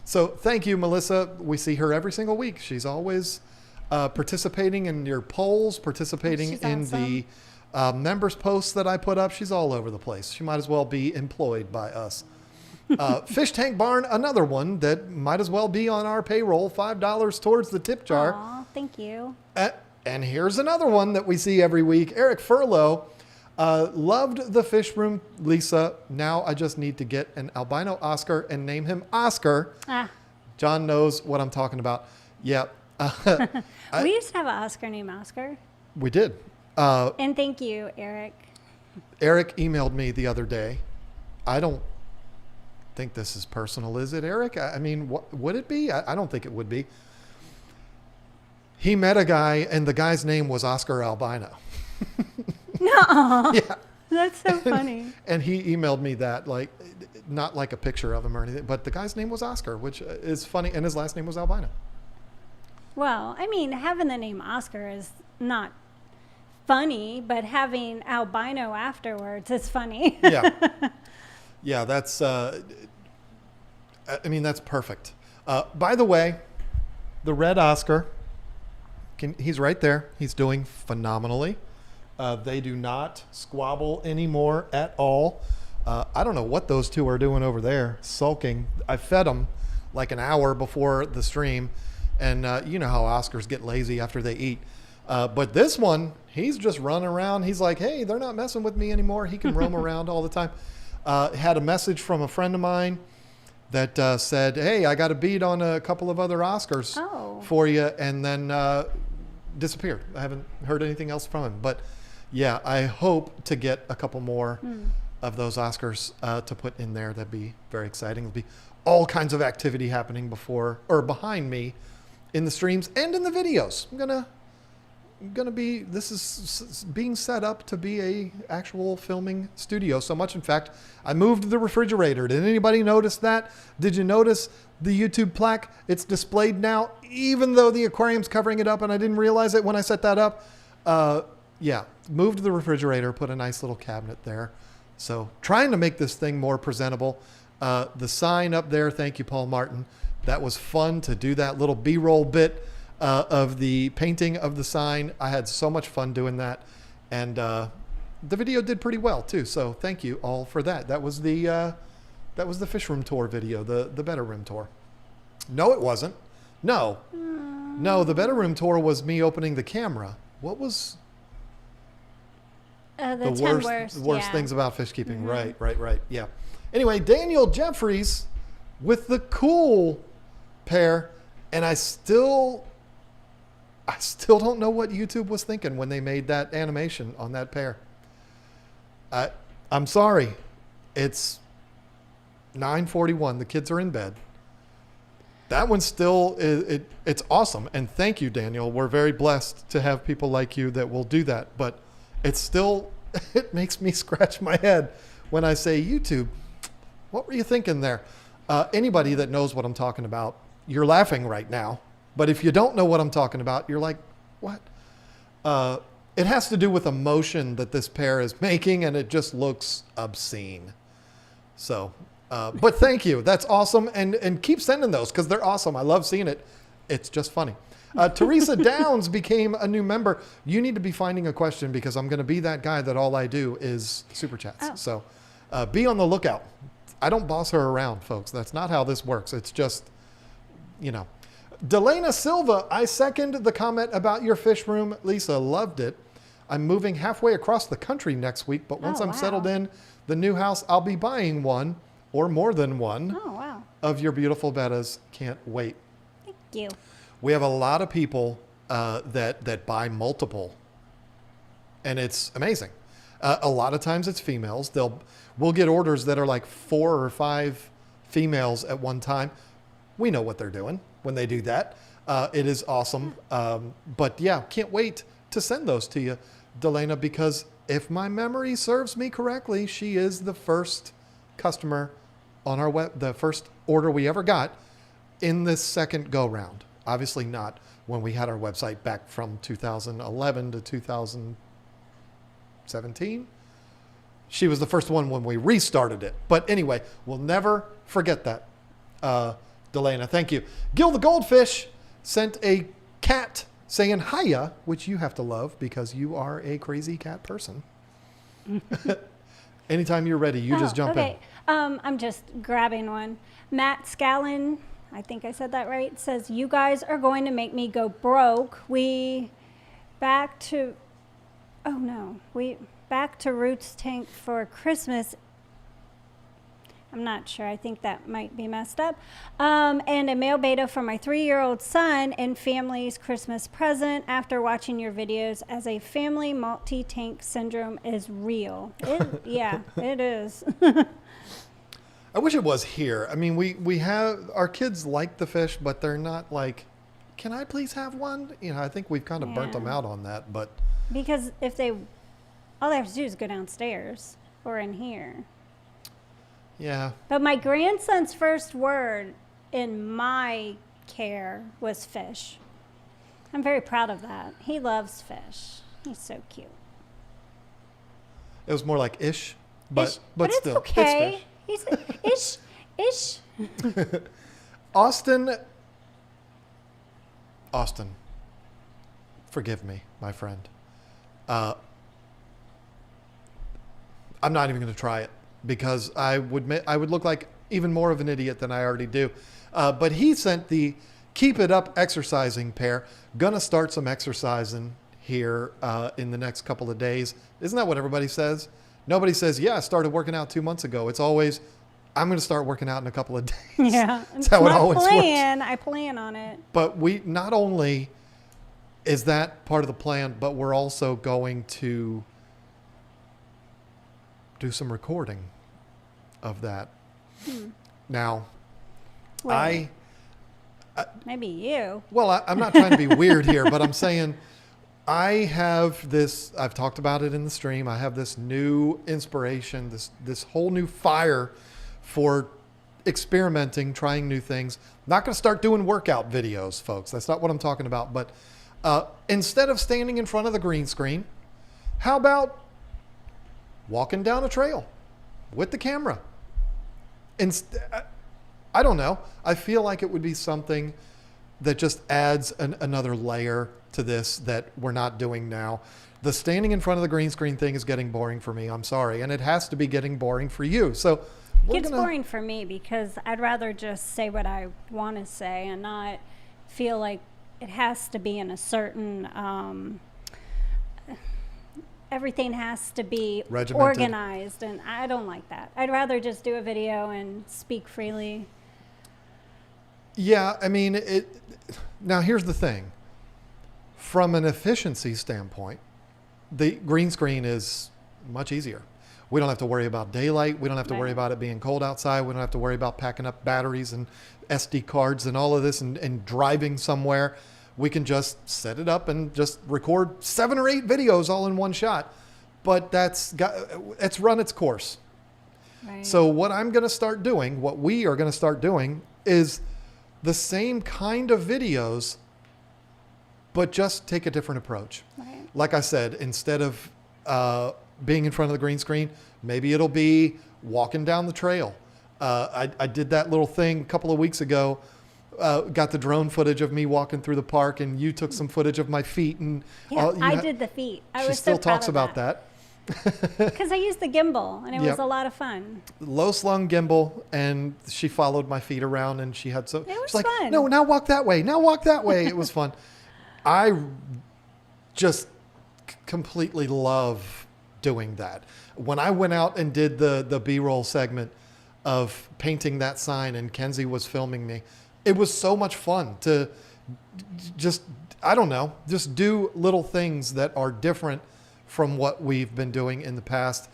So thank you, Melissa. We see her every single week. She's always participating in your polls, participating in the members posts that I put up. She's all over the place. She might as well be employed by us. Fish Tank Barn, another one that might as well be on our payroll, $5 towards the tip jar. Aw, thank you. And here's another one that we see every week. Eric Furlow, loved the fish room, Lisa. Now I just need to get an albino Oscar and name him Oscar. John knows what I'm talking about. Yeah. We used to have an Oscar named Oscar. We did. And thank you, Eric. Eric emailed me the other day. I don't think this is personal, is it, Eric? I mean, what would it be? I don't think it would be. He met a guy, and the guy's name was Oscar Albino. No. Yeah. That's so funny. And he emailed me that, like, not like a picture of him or anything, but the guy's name was Oscar, which is funny, and his last name was Albino. Well, I mean, having the name Oscar is not funny, but having albino afterwards is funny. Yeah. Yeah, that's, I mean, that's perfect. By the way, the red Oscar, he's right there. He's doing phenomenally. They do not squabble anymore at all. I don't know what those two are doing over there, sulking. I fed them like an hour before the stream, and you know how Oscars get lazy after they eat. But this one, he's just running around. He's like, hey, they're not messing with me anymore. He can roam around all the time. Had a message from a friend of mine that said, hey, I got a bead on a couple of other Oscars for you, and then disappeared. I haven't heard anything else from him. But yeah, I hope to get a couple more of those Oscars to put in there. That'd be very exciting. There'll be all kinds of activity happening before or behind me in the streams and in the videos. This is being set up to be a actual filming studio. So much, in fact, I moved the refrigerator. Did anybody notice that? Did you notice the YouTube plaque? It's displayed now, even though the aquarium's covering it up, and I didn't realize it when I set that up. Yeah, moved the refrigerator, put a nice little cabinet there. So trying to make this thing more presentable. The sign up there, thank you, Paul Martin. That was fun to do that little B-roll bit of the painting of the sign. I had so much fun doing that. And the video did pretty well, too. So thank you all for that. That was the That was the fish room tour video, the Betta room tour. No, it wasn't. No. No, the Betta room tour was me opening the camera. What was the 10 worst yeah. things about fish keeping? Mm-hmm. Right. Yeah. Anyway, Daniel Jeffries with the cool pair, and I still don't know what YouTube was thinking when they made that animation on that pair. I'm sorry. It's 9:41. The kids are in bed. That one still it's awesome, and thank you, Daniel. We're very blessed to have people like you that will do that. But it's still it makes me scratch my head when I say YouTube. What were you thinking there? Anybody that knows what I'm talking about, you're laughing right now. But if you don't know what I'm talking about, you're like, what? It has to do with emotion that this pair is making, and it just looks obscene. So, but thank you. That's awesome. And keep sending those because they're awesome. I love seeing it. It's just funny. Teresa Downs became a new member. You need to be finding a question because I'm going to be that guy that all I do is super chats. Oh. So be on the lookout. I don't boss her around, folks. That's not how this works. It's just, Delana Silva, I second the comment about your fish room. Lisa, loved it. I'm moving halfway across the country next week, but once I'm settled in the new house, I'll be buying one or more than one of your beautiful Bettas. Can't wait. Thank you. We have a lot of people that buy multiple, and it's amazing. A lot of times it's females. We'll get orders that are like 4 or 5 females at one time. We know what they're doing when they do that. It is awesome. But yeah, can't wait to send those to you, Delana, because if my memory serves me correctly, she is the first customer on our web, the first order we ever got in this second go round. Obviously not when we had our website back from 2011 to 2017. She was the first one when we restarted it. But anyway, we'll never forget that. Delana, thank you. Gil the Goldfish sent a cat saying hiya, which you have to love because you are a crazy cat person. Anytime you're ready, you just jump in. I'm just grabbing one. Matt Scallon, I think I said that right, says, you guys are going to make me go broke. Back to Roots Tank for Christmas. I'm not sure. I think that might be messed up. And a male beta for my 3-year-old son and family's Christmas present after watching your videos as a family multi-tank syndrome is real. Yeah, it is. I wish it was here. I mean, we have, our kids like the fish, but they're not like, can I please have one? I think we've kind of burnt them out on that, but. Because all they have to do is go downstairs or in here. Yeah. But my grandson's first word in my care was fish. I'm very proud of that. He loves fish. He's so cute. It was more like ish, but it's still. Okay. He's ish. Austin, forgive me, my friend. I'm not even going to try it because I would look like even more of an idiot than I already do. But he sent the Keep It Up exercising pair. Gonna start some exercising here in the next couple of days. Isn't that what everybody says? Nobody says, yeah, I started working out 2 months ago. It's always, I'm going to start working out in a couple of days. Yeah. That's how it always works. I plan on it. But we, not only is that part of the plan, but we're also going to do some recording of that. Now, Wait. Maybe you. Well, I'm not trying to be weird here, but I'm saying I have this, I've talked about it in the stream. I have this new inspiration, this whole new fire for experimenting, trying new things. Not going to start doing workout videos, folks. That's not what I'm talking about. But instead of standing in front of the green screen, how about walking down a trail with the camera? I don't know. I feel like it would be something that just adds another layer to this that we're not doing now. The standing in front of the green screen thing is getting boring for me. I'm sorry. And it has to be getting boring for you. So we're It's gonna. boring for me because I'd rather just say what I want to say and not feel like it has to be in a certain everything has to be Regimented. organized, and I don't like that. I'd rather just do a video and speak freely. Yeah, I mean, now here's the thing. From an efficiency standpoint, the green screen is much easier. We don't have to worry about daylight. We don't have to worry Right. about it being cold outside. We don't have to worry about packing up batteries and SD cards and all of this and driving somewhere. We can just set it up and just record 7 or 8 videos all in one shot. But it's run its course. Right. So what I'm going to start doing, what we are going to start doing is the same kind of videos, but just take a different approach. Right. Like I said, instead of being in front of the green screen, maybe it'll be walking down the trail. I did that little thing a couple of weeks ago. Got the drone footage of me walking through the park, and you took some footage of my feet. And Yeah, I did the feet. I she was still so proud talks of about that. because I used the gimbal, and it Yep. was a lot of fun. Low slung gimbal, and she followed my feet around, and she had so. It was she's like, fun. no, now walk that way. Now walk that way. It was fun. I just completely love doing that. When I went out and did the B-roll segment of painting that sign, and Kenzie was filming me, it was so much fun to just, I don't know, just do little things that are different from what we've been doing in the past.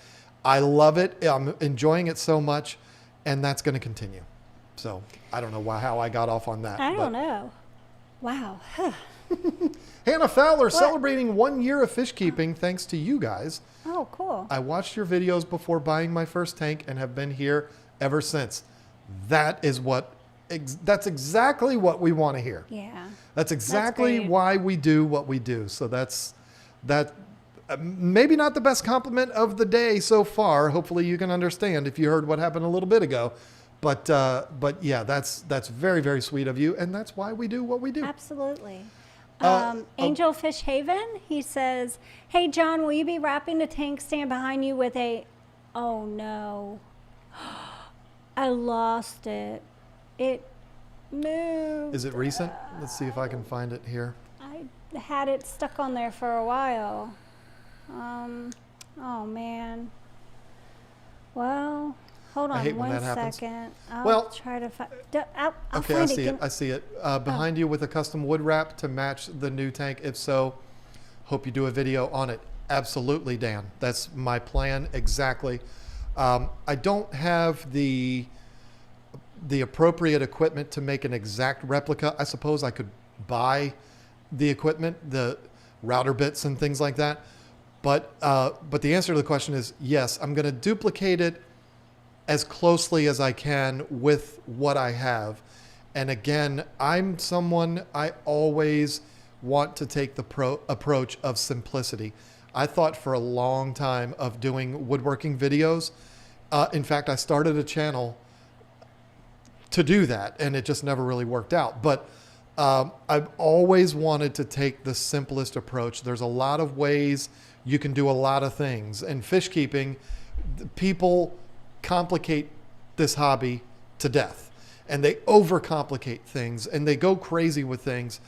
I love it. I'm enjoying it so much, and that's going to continue. So I don't know how I got off on that. I but- don't know. Wow. Hannah Fowler celebrating 1 year of fish keeping thanks to you guys. Oh, cool. I watched your videos before buying my first tank and have been here ever since. That's exactly what we want to hear. Yeah. That's exactly great. why we do what we do. So that. Maybe not the best compliment of the day so far. Hopefully you can understand if you heard what happened a little bit ago. But yeah, that's very, very sweet of you, and that's why we do what we do. Absolutely. oh. Angel Fish Haven, he says, "Hey John, will you be wrapping the tank stand behind you with a?" Oh no, I lost it. It moved. Is it recent? Let's see if I can find it here. I had it stuck on there for a while. Oh man. Well, hold I hate on when one that happens. second. I'll Well- try to find. I'll Okay, I find see it. it. I see it. Behind you with a custom wood wrap to match the new tank. If so, hope you do a video on it. Absolutely, Dan. That's my plan exactly. I don't have the appropriate equipment to make an exact replica. I suppose I could buy the equipment, the router bits and things like that. But the answer to the question is yes. I'm going to duplicate it as closely as I can with what I have. And again, I'm someone, I always want to take the approach of simplicity. I thought for a long time of doing woodworking videos. In fact, I started a channel to do that, and it just never really worked out. But I've always wanted to take the simplest approach. There's a lot of ways you can do a lot of things. And fish keeping, people complicate this hobby to death, and they overcomplicate things, and they go crazy with things.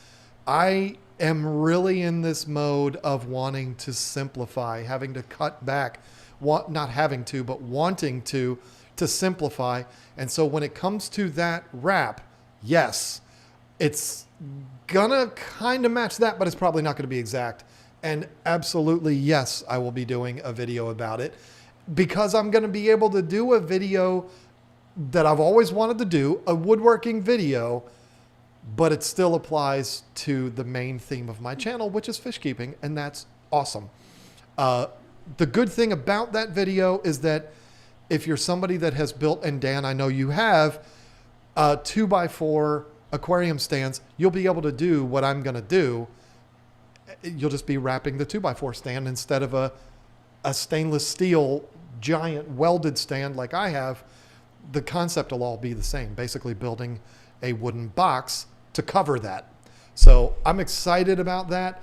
I am really in this mode of wanting to simplify, having to cut back, not having to, but wanting to simplify. And so when it comes to that wrap, yes, it's gonna kind of match that, but it's probably not gonna be exact. And absolutely, yes, I will be doing a video about it, because I'm gonna be able to do a video that I've always wanted to do, a woodworking video, but it still applies to the main theme of my channel, which is fish keeping, and that's awesome. The good thing about that video is that if you're somebody that has built, and Dan, I know you have, 2x4 aquarium stands, you'll be able to do what I'm going to do. You'll just be wrapping the 2x4 stand instead of a stainless steel giant welded stand like I have. The concept will all be the same, basically building a wooden box to cover that. So I'm excited about that.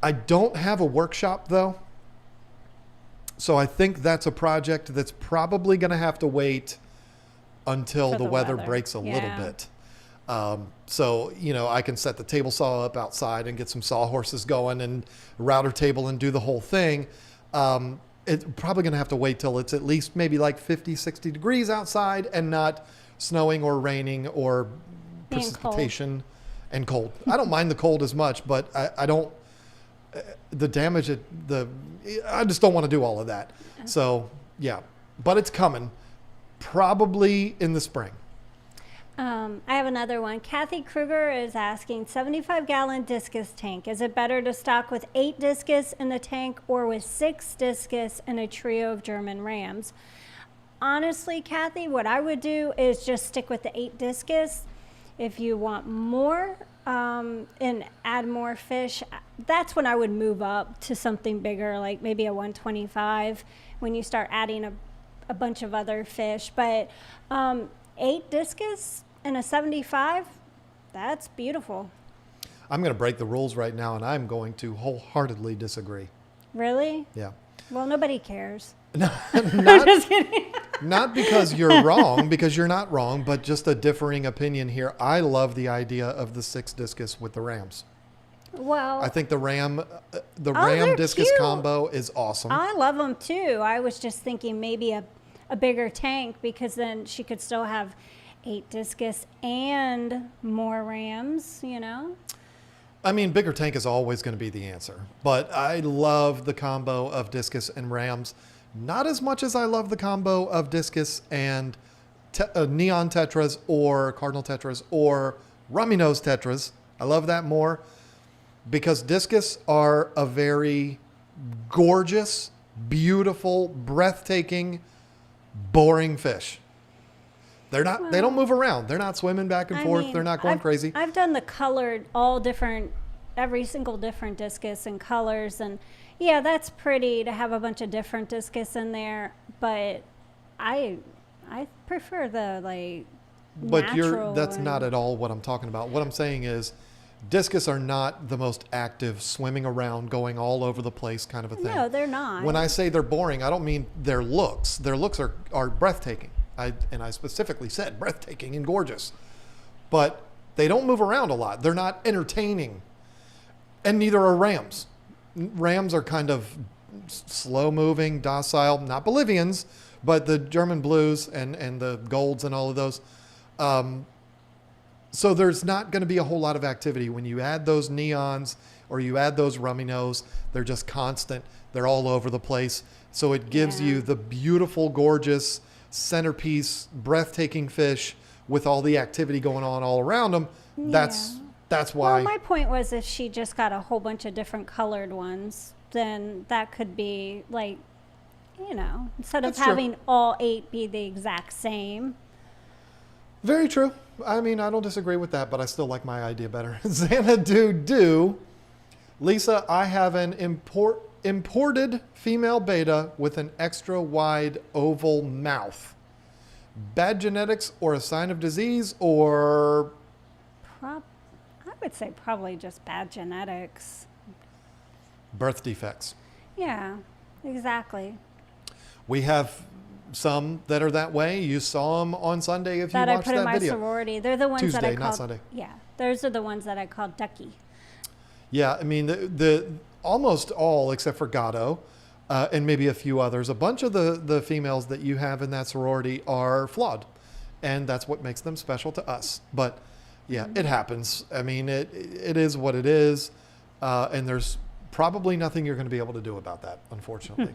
I don't have a workshop though. So I think that's a project that's probably going to have to wait until For the the weather weather. breaks a little Yeah. bit. So, I can set the table saw up outside and get some sawhorses going and router table and do the whole thing. It's probably going to have to wait till it's at least maybe like 50, 60 degrees outside and not snowing or raining or Being cold. precipitation and cold. I don't mind the cold as much, but I don't, the damage, I just don't want to do all of that. So, yeah, but it's coming probably in the spring. I have another one. Kathy Kruger is asking, 75-gallon discus tank. Is it better to stock with 8 discus in the tank or with 6 discus and a trio of German rams? Honestly, Kathy, what I would do is just stick with the 8 discus. If you want more and add more fish, that's when I would move up to something bigger, like maybe a 125 when you start adding a bunch of other fish. But 8 discus and a 75, that's beautiful. I'm going to break the rules right now, and I'm going to wholeheartedly disagree. Really? Yeah. Well, nobody cares. Not, Just kidding. not because you're wrong, because you're not wrong, but just a differing opinion here. I love the idea of the 6 discus with the rams. Well, I think the ram they're discus cute. combo is awesome. I love them too. I was just thinking maybe a bigger tank, because then she could still have 8 discus and more rams, I mean, bigger tank is always going to be the answer, but I love the combo of discus and rams, not as much as I love the combo of discus and neon tetras or cardinal tetras or rummy nose tetras. I love that more because discus are a very gorgeous, beautiful, breathtaking, boring fish. They're not. They don't move around. They're not swimming back and forth. They're not going crazy. I've done the colored, every single different discus and colors, and yeah, that's pretty to have a bunch of different discus in there. But I prefer the But natural. that's not at all what I'm talking about. What I'm saying is, discus are not the most active, swimming around, going all over the place kind of a thing. No, they're not. When I say they're boring, I don't mean their looks. Their looks are breathtaking. I specifically said breathtaking and gorgeous. But they don't move around a lot. They're not entertaining. And neither are rams. Rams are kind of slow moving, docile, not Bolivians, but the German blues and the golds and all of those. So there's not going to be a whole lot of activity. When you add those neons or you add those rummy nose, they're just constant. They're all over the place. So it gives you the beautiful, gorgeous centerpiece, breathtaking fish with all the activity going on all around them. That's why. Well, my point was, if she just got a whole bunch of different colored ones, then that could be instead of That's true. having all 8 be the exact same. Very true. I mean, I don't disagree with that, but I still like my idea better. Xanadu. Lisa, I have an imported female beta with an extra wide oval mouth. Bad genetics or a sign of disease, or I would say probably just bad genetics. birth defects? Yeah, exactly. We have some that are that way. You saw them on Sunday if you That I watched put in that my video. sorority. They're the ones that I Tuesday, not called. Sunday. Yeah, those are the ones that I called Ducky. Yeah, I mean, the almost all except for Gatto and maybe a few others, a bunch of the females that you have in that sorority are flawed. And that's what makes them special to us. But yeah, it happens. I mean, it is what it is. And there's probably nothing you're going to be able to do about that, unfortunately.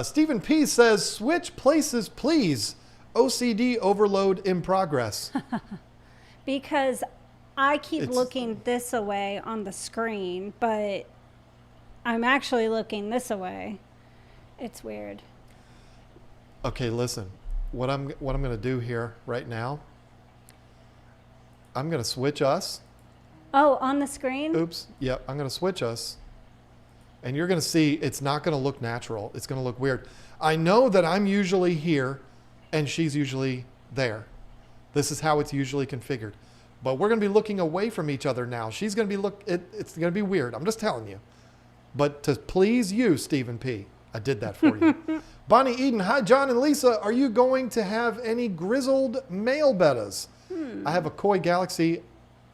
Stephen P. says, switch places, please. OCD overload in progress. Because I keep looking this away on the screen, but I'm actually looking this away. It's weird. Okay, listen. What I'm going to do here right now, I'm going to switch us. Oh, on the screen? Oops. Yep, I'm going to switch us. And you're going to see it's not going to look natural. It's going to look weird. I know that I'm usually here and she's usually there. This is how it's usually configured. But we're going to be looking away from each other now. She's going to be it's going to be weird. I'm just telling you. But to please you, Stephen P., I did that for you. Bonnie Eden, hi, John and Lisa. Are you going to have any grizzled male bettas? I have a Koi Galaxy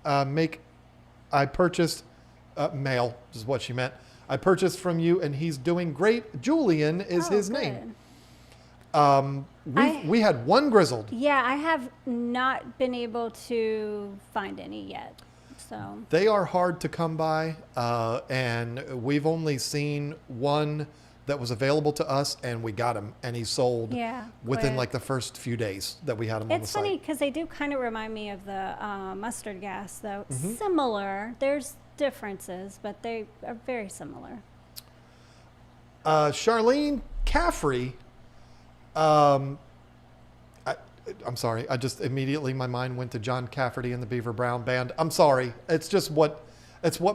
I purchased, male is what she meant. I purchased from you, and he's doing great. Julian is his name. We had one grizzled. Yeah, I have not been able to find any yet. So they are hard to come by, and we've only seen one that was available to us, and we got him, and he sold within like the first few days that we had him on the site. It's funny because they do kind of remind me of the mustard gas, though. Similar. There's differences, but they are very similar. Charlene Caffrey. I'm sorry. I just immediately my mind went to John Cafferty and the Beaver Brown Band. I'm sorry. It's just what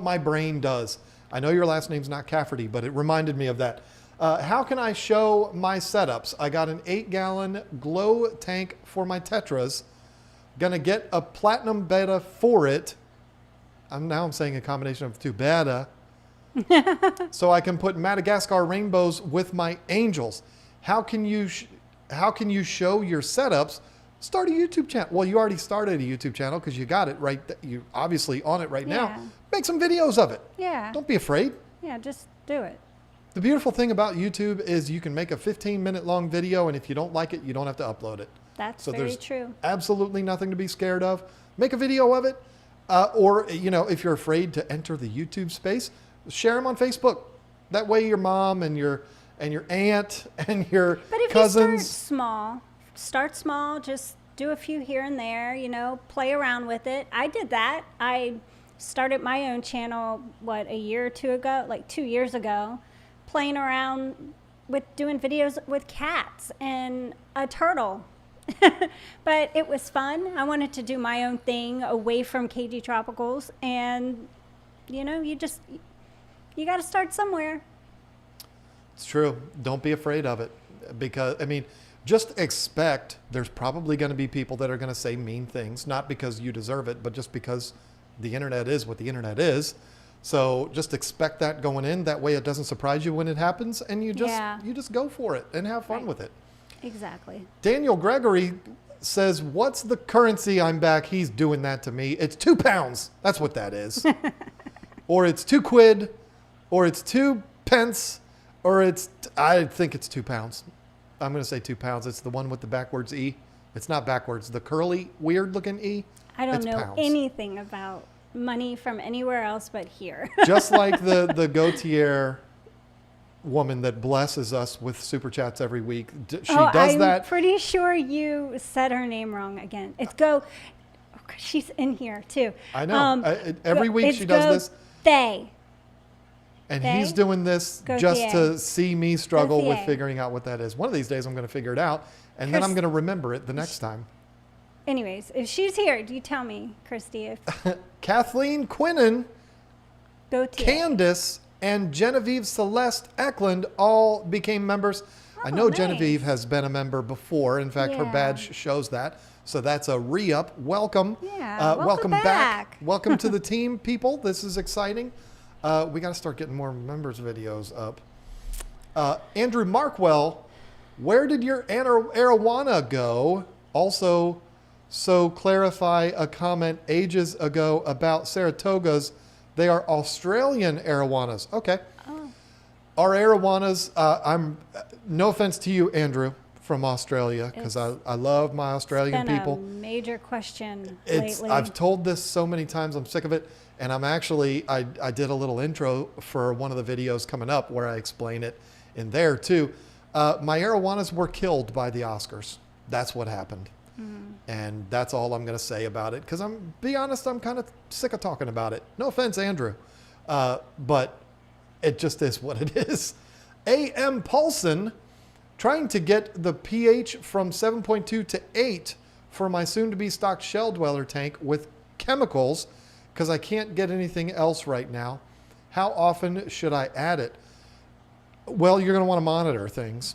my brain does. I know your last name's not Cafferty, but it reminded me of that. How can I show my setups? I got an 8-gallon glow tank for my Tetras. Gonna get a platinum Betta for it. I'm saying a combination of two Betta. So I can put Madagascar rainbows with my angels. How can you show your setups? Start a YouTube channel. Well, you already started a YouTube channel because you got it right. You obviously on it right now. Make some videos of it. Yeah. Don't be afraid. Yeah, just do it. The beautiful thing about YouTube is you can make a 15-minute long video, and if you don't like it, you don't have to upload it. That's so very there's true. Absolutely nothing to be scared of. Make a video of it, or if you're afraid to enter the YouTube space, share them on Facebook. That way, your mom and your aunt and your cousins. Start small. Just do a few here and there. Play around with it. I did that. I started my own channel a year or two ago, like 2 years ago, playing around with doing videos with cats and a turtle. But it was fun. I wanted to do my own thing away from KG Tropicals, and you got to start somewhere. It's true. Don't be afraid of it, because just expect there's probably going to be people that are going to say mean things, not because you deserve it, but just because the internet is what the internet is. So just expect that going in. That way it doesn't surprise you when it happens, and you just go for it and have fun with it. Exactly. Daniel Gregory says, what's the currency? I'm back. He's doing that to me. It's £2. That's what that is. Or it's £2, or it's 2 pence, or I think it's £2. I'm going to say £2. It's the one with the backwards E. It's not backwards. The curly, weird looking E. I don't know anything about money from anywhere else but here. Just like the Gautier woman that blesses us with super chats every week. She does that. I'm pretty sure you said her name wrong again. It's she's in here too. I know. Every week she does this. They. And he's doing this just to see me struggle with figuring out what that is. One of these days I'm going to figure it out, and then I'm going to remember it the next time. Anyways, if she's here, you tell me, Christy. Kathleen Quinnen, Candace, and Genevieve Celeste Eklund all became members. I know Genevieve has been a member before. In fact, her badge shows that. So that's a re-up. Welcome. Yeah, welcome back. Welcome to the team, people. This is exciting. We got to start getting more members videos up. Andrew Markwell, where did your arowana go? Also, so clarify a comment ages ago about Saratogas. They are Australian arowanas. Okay. Oh. Our arowanas, no offense to you, Andrew, from Australia, because I love my Australian people. It's been a major question lately. I've told this so many times, I'm sick of it. And I'm actually, I did a little intro for one of the videos coming up where I explain it in there too. My arowanas were killed by the Oscars. That's what happened. And that's all I'm going to say about it, because be honest, I'm kind of sick of talking about it. No offense, Andrew. But it just is what it is. A.M. Paulson, trying to get the pH from 7.2 to 8 for my soon-to-be stocked shell dweller tank with chemicals, because I can't get anything else right now. How often should I add it? Well, you're going to want to monitor things.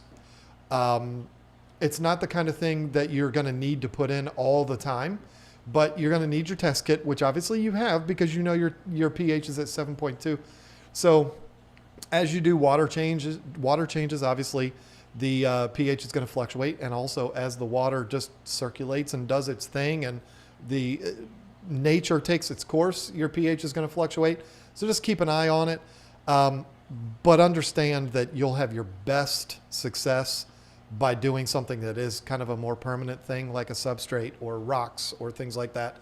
It's not the kind of thing that you're going to need to put in all the time, but you're going to need your test kit, which obviously you have because you know your pH is at 7.2. So As you do water changes, obviously the pH is going to fluctuate. And also as the water just circulates and does its thing and the nature takes its course, your pH is going to fluctuate. So just keep an eye on it. But understand that you'll have your best success by doing something that is kind of a more permanent thing, like a substrate or rocks or things like that,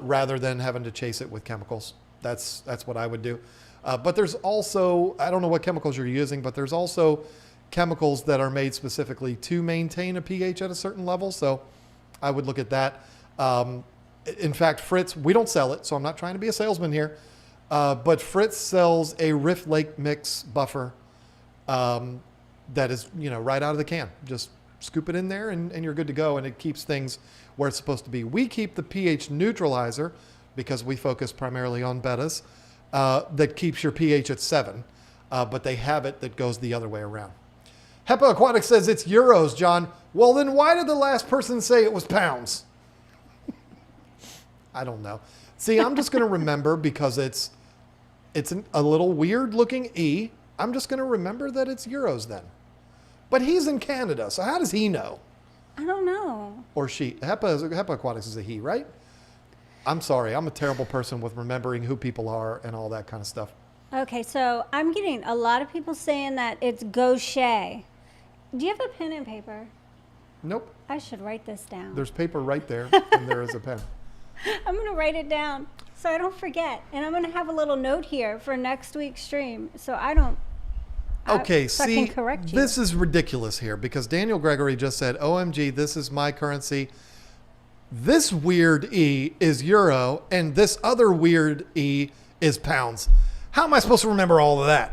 rather than having to chase it with chemicals. That's what I would do. But there's also, I don't know what chemicals you're using, but there's also chemicals that are made specifically to maintain a pH at a certain level. So I would look at that. In fact, Fritz, we don't sell it, so I'm not trying to be a salesman here. But Fritz sells a Rift Lake mix buffer that is, right out of the can. Just scoop it in there and you're good to go. And it keeps things where it's supposed to be. We keep the pH neutralizer because we focus primarily on bettas that keeps your pH at 7. But they have it that goes the other way around. Hepa Aquatic says it's euros, John. Well, then why did the last person say it was pounds? I don't know. See, I'm just going to remember because it's a little weird looking E. I'm just going to remember that it's euros then. But he's in Canada, so how does he know? I don't know. Or she. Hepa Aquatics is a he, right? I'm sorry. I'm a terrible person with remembering who people are and all that kind of stuff. Okay, so I'm getting a lot of people saying that it's gaucher. Do you have a pen and paper? Nope. I should write this down. There's paper right there, and there is a pen. I'm going to write it down so I don't forget. And I'm going to have a little note here for next week's stream so I don't Okay, so I see, can correct you. This is ridiculous here because Daniel Gregory just said, OMG, this is my currency. This weird E is euro, and this other weird E is pounds. How am I supposed to remember all of that?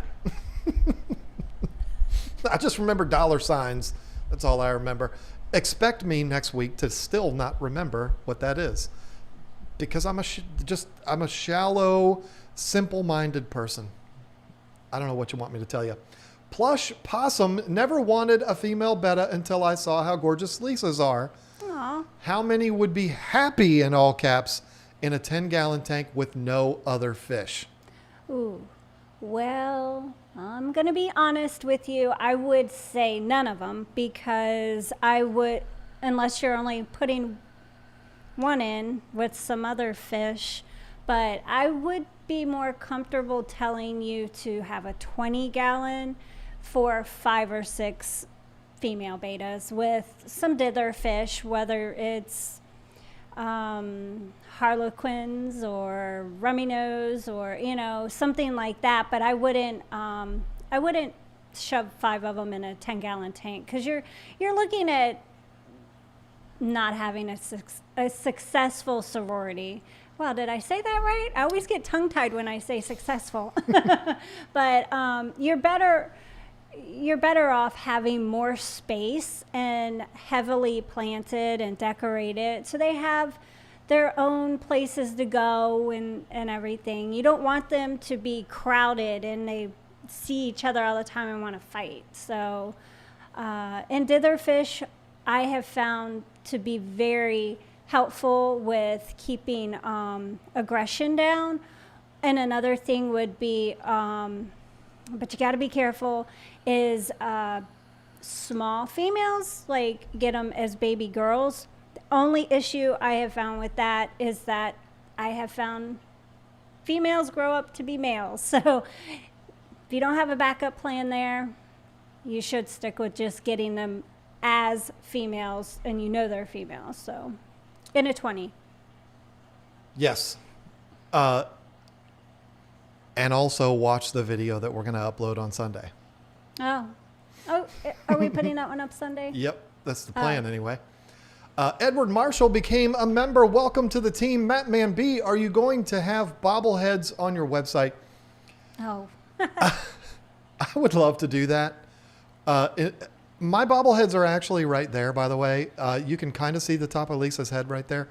I just remember dollar signs. That's all I remember. Expect me next week to still not remember what that is. Because I'm a shallow, simple-minded person. I don't know what you want me to tell you. Plush Possum never wanted a female betta until I saw how gorgeous Lisa's are. Aw. How many would be happy, in all caps, in a 10-gallon tank with no other fish? Ooh. Well, I'm going to be honest with you. I would say none of them because I would, unless you're only putting one in with some other fish, but I would be more comfortable telling you to have a 20-gallon for 5 or 6 female bettas with some dither fish, whether it's harlequins or rummy nose or something like that. But I wouldn't shove 5 of them in a 10-gallon tank because you're looking at not having a successful sorority. Wow, did I say that right? I always get tongue-tied when I say successful. But you're better off having more space and heavily planted and decorated so they have their own places to go and everything. You don't want them to be crowded and they see each other all the time and want to fight. So, and dither fish I have found to be very helpful with keeping aggression down. And another thing would be, but you got to be careful, is small females, like get them as baby girls. The only issue I have found with that is that I have found females grow up to be males. So if you don't have a backup plan there, you should stick with just getting them as females and they're females. So in a 20. Yes. And also watch the video that we're going to upload on Sunday. Oh, are we putting that one up Sunday? Yep, that's the plan anyway. Edward Marshall became a member. Welcome to the team. Matt Man B, are you going to have bobbleheads on your website? Oh. I would love to do that. My bobbleheads are actually right there, by the way. You can kind of see the top of Lisa's head right there.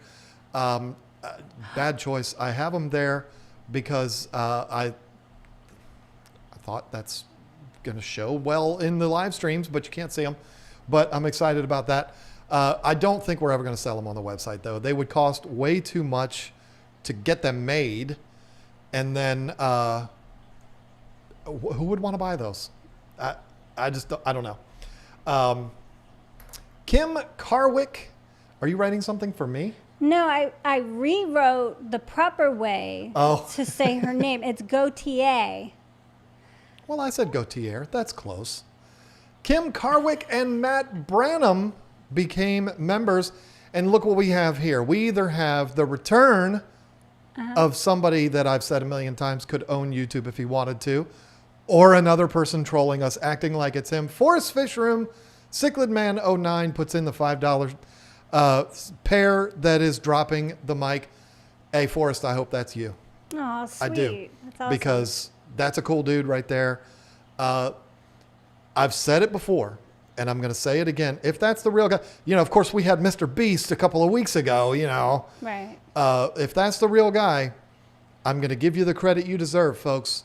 Bad choice. I have them there because I thought that's going to show well in the live streams, but you can't see them. But I'm excited about that. I don't think we're ever going to sell them on the website, though. They would cost way too much to get them made. And then Who would want to buy those? I just don't, I don't know. Kim Carwick, are you writing something for me? No, I rewrote the proper way to say her name. It's Gautier. Well, I said Gautier. That's close. Kim Carwick and Matt Branham became members. And look what we have here. We either have the return of somebody that I've said a million times could own YouTube if he wanted to, or another person trolling us, acting like it's him. Forrest Fishroom, Cichlid Man 09 puts in the $5 pair that is dropping the mic. Hey, Forrest, I hope that's you. Oh, sweet. I do. That's awesome. Because that's a cool dude right there. I've said it before, and I'm going to say it again. If that's the real guy, of course we had Mr. Beast a couple of weeks ago, Right. If that's the real guy, I'm going to give you the credit you deserve, folks.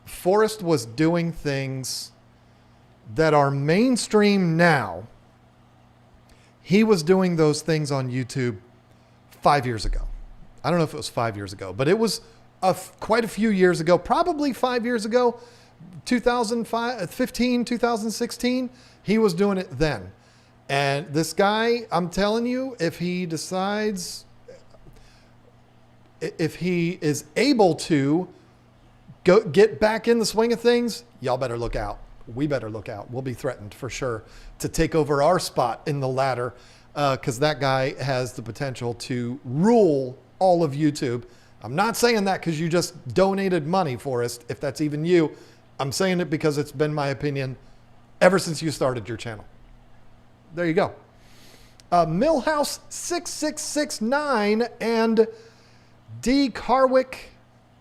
Forrest was doing things that are mainstream now. He was doing those things on YouTube 5 years ago. I don't know if it was 5 years ago, but it was quite a few years ago, probably 5 years ago, 2015, 2016. He was doing it then. And this guy, I'm telling you, if he decides, if he is able to get back in the swing of things, y'all better look out. We better look out. We'll be threatened for sure to take over our spot in the ladder, because that guy has the potential to rule all of YouTube. I'm not saying that because you just donated money, Forrest, if that's even you. I'm saying it because it's been my opinion ever since you started your channel. There you go. Millhouse 6669 and D Carwick,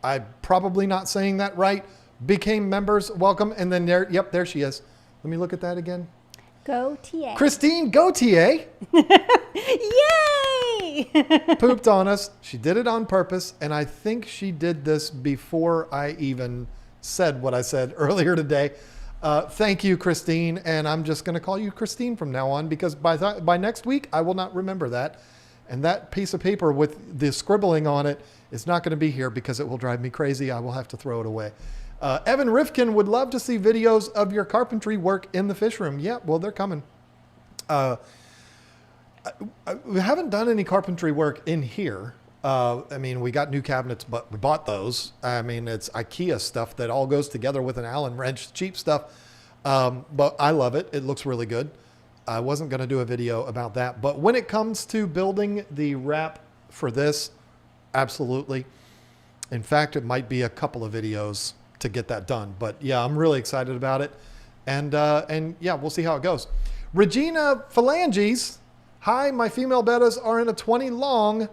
I'm probably not saying that right, became members. Welcome. And then there she is. Let me look at that again. Gautier. Christine Gautier. Yay! Pooped on us. She did it on purpose. And I think she did this before I even said what I said earlier today. Thank you, Christine. And I'm just going to call you Christine from now on, because by next week, I will not remember that. And that piece of paper with the scribbling on it is not going to be here because it will drive me crazy. I will have to throw it away. Evan Rifkin would love to see videos of your carpentry work in the fish room. Yeah, well, they're coming. We haven't done any carpentry work in here. I mean, we got new cabinets, but we bought those. I mean, it's IKEA stuff that all goes together with an Allen wrench, cheap stuff. But I love it. It looks really good. I wasn't going to do a video about that. But when it comes to building the wrap for this, absolutely. In fact, it might be a couple of videos to get that done. But yeah, I'm really excited about it. And yeah, we'll see how it goes. Regina Phalanges. Hi, my female bettas are in a 20 long.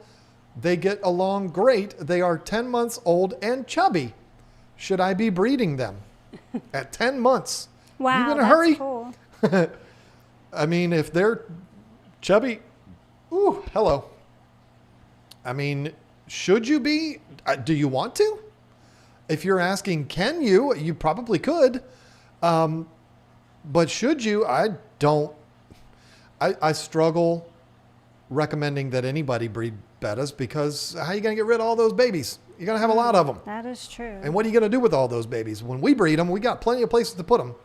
They get along great. They are 10 months old and chubby. Should I be breeding them at 10 months? Wow, you in a that's hurry? cool. I mean, if they're chubby, ooh, hello. I mean, should you be? Do you want to? If you're asking, can you? You probably could. But should you? I don't. I struggle recommending that anybody breed bettas, because how are you going to get rid of all those babies? You're going to have a lot of them. That is true. And what are you going to do with all those babies? When we breed them, we got plenty of places to put them.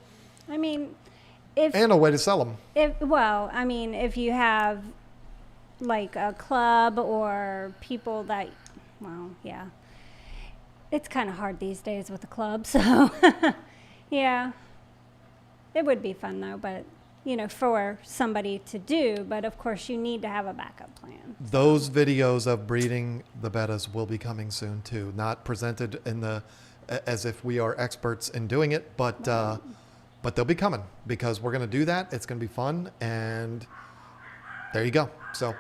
I mean, and a way to sell them. If you have like a club or people that, well, yeah, it's kind of hard these days with the club. So yeah, it would be fun though, but for somebody to do, but of course you need to have a backup plan. Those videos of breeding the bettas will be coming soon too. Not presented as if we are experts in doing it, but they'll be coming, because we're going to do that. It's going to be fun. And there you go. So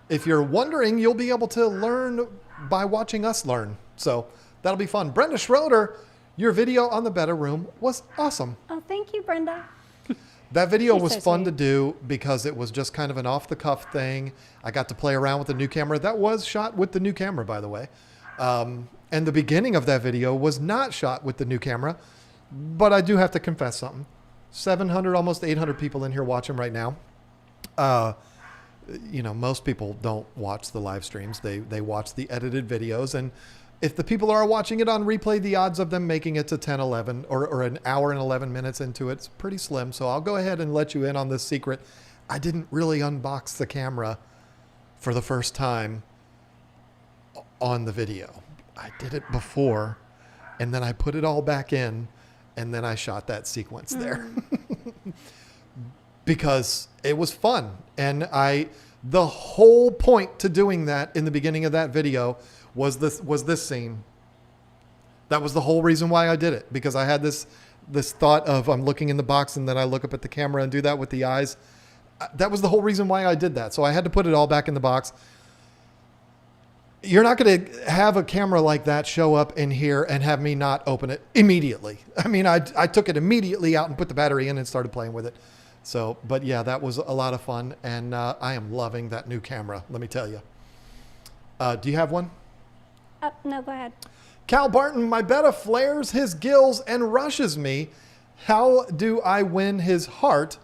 if you're wondering, you'll be able to learn by watching us learn. So that'll be fun. Brenda Schroeder, your video on the Betta room was awesome. Oh, thank you, Brenda. That video She's was so fun sweet. to do because it was just kind of an off-the-cuff thing. I got to play around with the new camera. That was shot with the new camera, by the way. And the beginning of that video was not shot with the new camera. But I do have to confess something. 700, almost 800 people in here watching right now. Most people don't watch the live streams. They watch the edited videos. And If the people are watching it on replay, the odds of them making it to 10, 11, or an hour and 11 minutes into it's pretty slim. So I'll go ahead and let you in on this secret. I didn't really unbox the camera for the first time on the video. I did it before, and then I put it all back in, and then I shot that sequence there. Because it was fun. And the whole point to doing that in the beginning of that video was this scene. That was the whole reason why I did it, because I had this thought of I'm looking in the box and then I look up at the camera and do that with the eyes. That was the whole reason why I did that. So I had to put it all back in the box. You're not going to have a camera like that show up in here and have me not open it immediately. I mean, I took it immediately out and put the battery in and started playing with it. So, but yeah, that was a lot of fun, and I am loving that new camera, let me tell you. Do you have one? No, go ahead. Cal Barton, my Betta flares his gills and rushes me. How do I win his heart?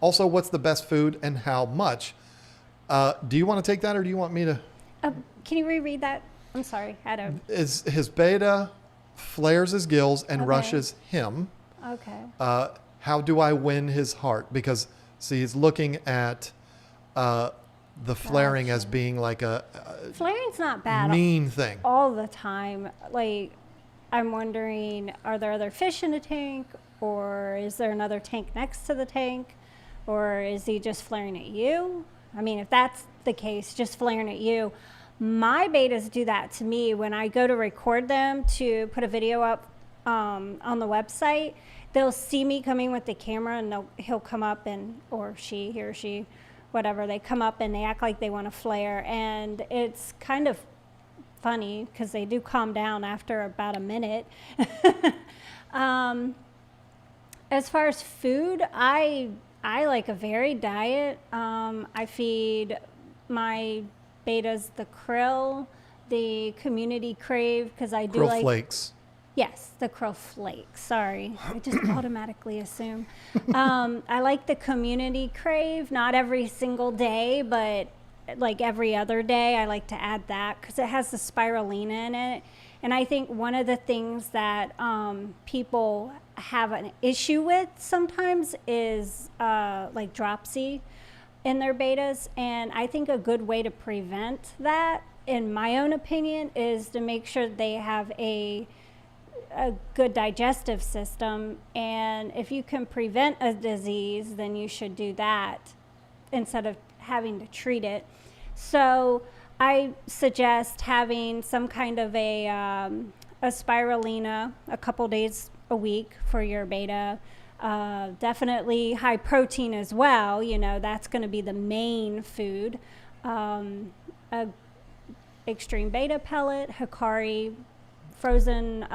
Also, what's the best food and how much? Do you want to take that, or do you want me to? Can you reread that? I'm sorry. Is his Betta flares his gills and rushes him. Okay. How do I win his heart? Because, see, he's looking at the flaring as being like a flaring's not bad. Mean thing. All the time. Like, I'm wondering, are there other fish in the tank? Or is there another tank next to the tank? Or is he just flaring at you? I mean, if that's the case, just flaring at you. My betas do that to me when I go to record them to put a video up on the website. They'll see me coming with the camera, and he'll come up, and or he or she, whatever, they come up and they act like they want to flare, and it's kind of funny because they do calm down after about a minute. As far as food, I like a varied diet. I feed my betas the krill, the community crave, because I do krill like flakes. Yes, the krill flakes. Sorry, I just automatically assume. I like the community crave, not every single day, but like every other day. I like to add that because it has the spirulina in it. And I think one of the things that people have an issue with sometimes is like dropsy in their betas. And I think a good way to prevent that, in my own opinion, is to make sure they have a good digestive system, and if you can prevent a disease, then you should do that instead of having to treat it. So I suggest having some kind of a spirulina a couple days a week for your beta. Definitely high protein as well. You know, that's going to be the main food. A extreme beta pellet, Hikari, frozen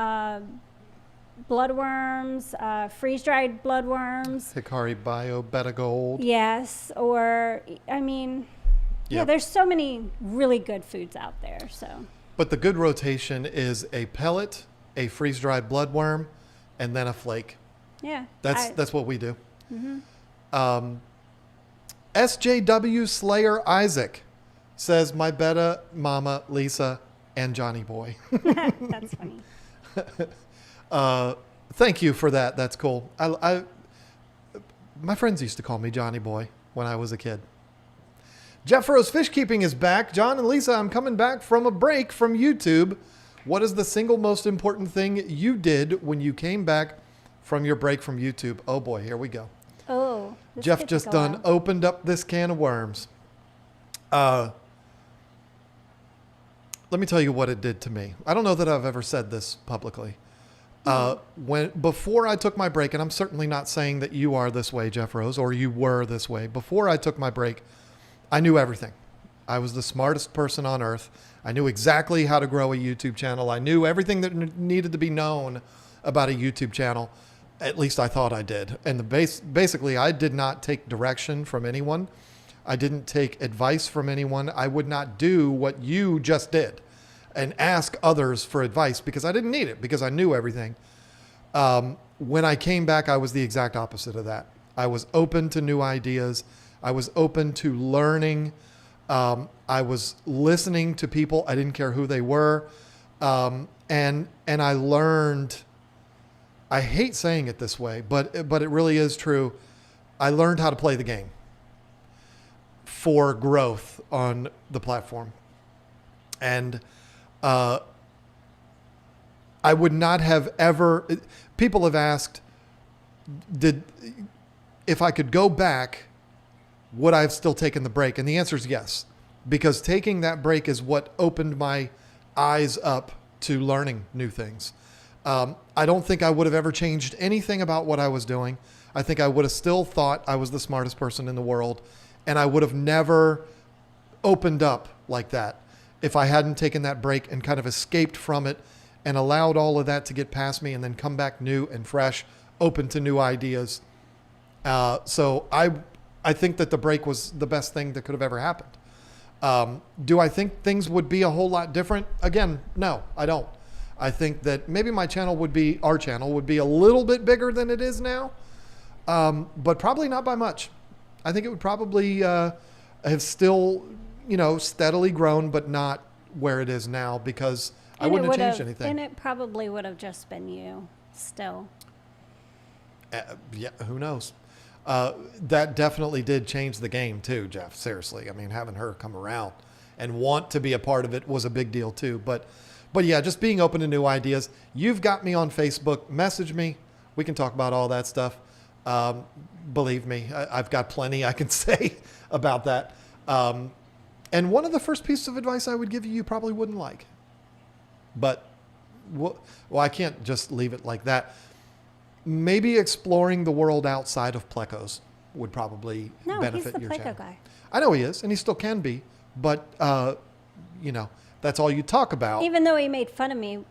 bloodworms, freeze-dried bloodworms. Hikari Bio Betta Gold. Yes, or, I mean, yeah, there's so many really good foods out there. So. But the good rotation is a pellet, a freeze-dried bloodworm, and then a flake. Yeah. That's what we do. Mm-hmm. SJW Slayer Isaac says, my Betta mama, Lisa, and Johnny Boy. That's funny. Thank you for that. That's cool. My friends used to call me Johnny Boy when I was a kid. Jeff Rose Fish Keeping is back. John and Lisa, I'm coming back from a break from YouTube. What is the single most important thing you did when you came back from your break from YouTube? Oh boy, here we go. Oh. Jeff just done opened up this can of worms. Let me tell you what it did to me. I don't know that I've ever said this publicly. Before I took my break, and I'm certainly not saying that you are this way, Jeff Rose, or you were this way. Before I took my break, I knew everything. I was the smartest person on earth. I knew exactly how to grow a YouTube channel. I knew everything that needed to be known about a YouTube channel. At least I thought I did. And basically, I did not take direction from anyone. I didn't take advice from anyone. I would not do what you just did and ask others for advice because I didn't need it, because I knew everything. When I came back, I was the exact opposite of that. I was open to new ideas. I was open to learning. I was listening to people. I didn't care who they were. And I learned, I hate saying it this way, but it really is true. I learned how to play the game for growth on the platform. And I would not have ever, people have asked, if I could go back, would I have still taken the break? And the answer is yes, because taking that break is what opened my eyes up to learning new things. I don't think I would have ever changed anything about what I was doing. I think I would have still thought I was the smartest person in the world, and I would have never opened up like that if I hadn't taken that break and kind of escaped from it and allowed all of that to get past me and then come back new and fresh, open to new ideas. So I think that the break was the best thing that could have ever happened. Do I think things would be a whole lot different? Again, no, I don't. I think that maybe our channel would be a little bit bigger than it is now, but probably not by much. I think it would probably have still, steadily grown, but not where it is now, because I wouldn't have changed anything. And it probably would have just been you still. Yeah, who knows? That definitely did change the game too, Jeff. Seriously. I mean, having her come around and want to be a part of it was a big deal too. But yeah, just being open to new ideas. You've got me on Facebook. Message me. We can talk about all that stuff. Believe me, I've got plenty I can say about that. And one of the first pieces of advice I would give you, you probably wouldn't like. But, well, I can't just leave it like that. Maybe exploring the world outside of plecos would probably benefit your channel. No, he's the pleco guy. I know he is, and he still can be. But, that's all you talk about. Even though he made fun of me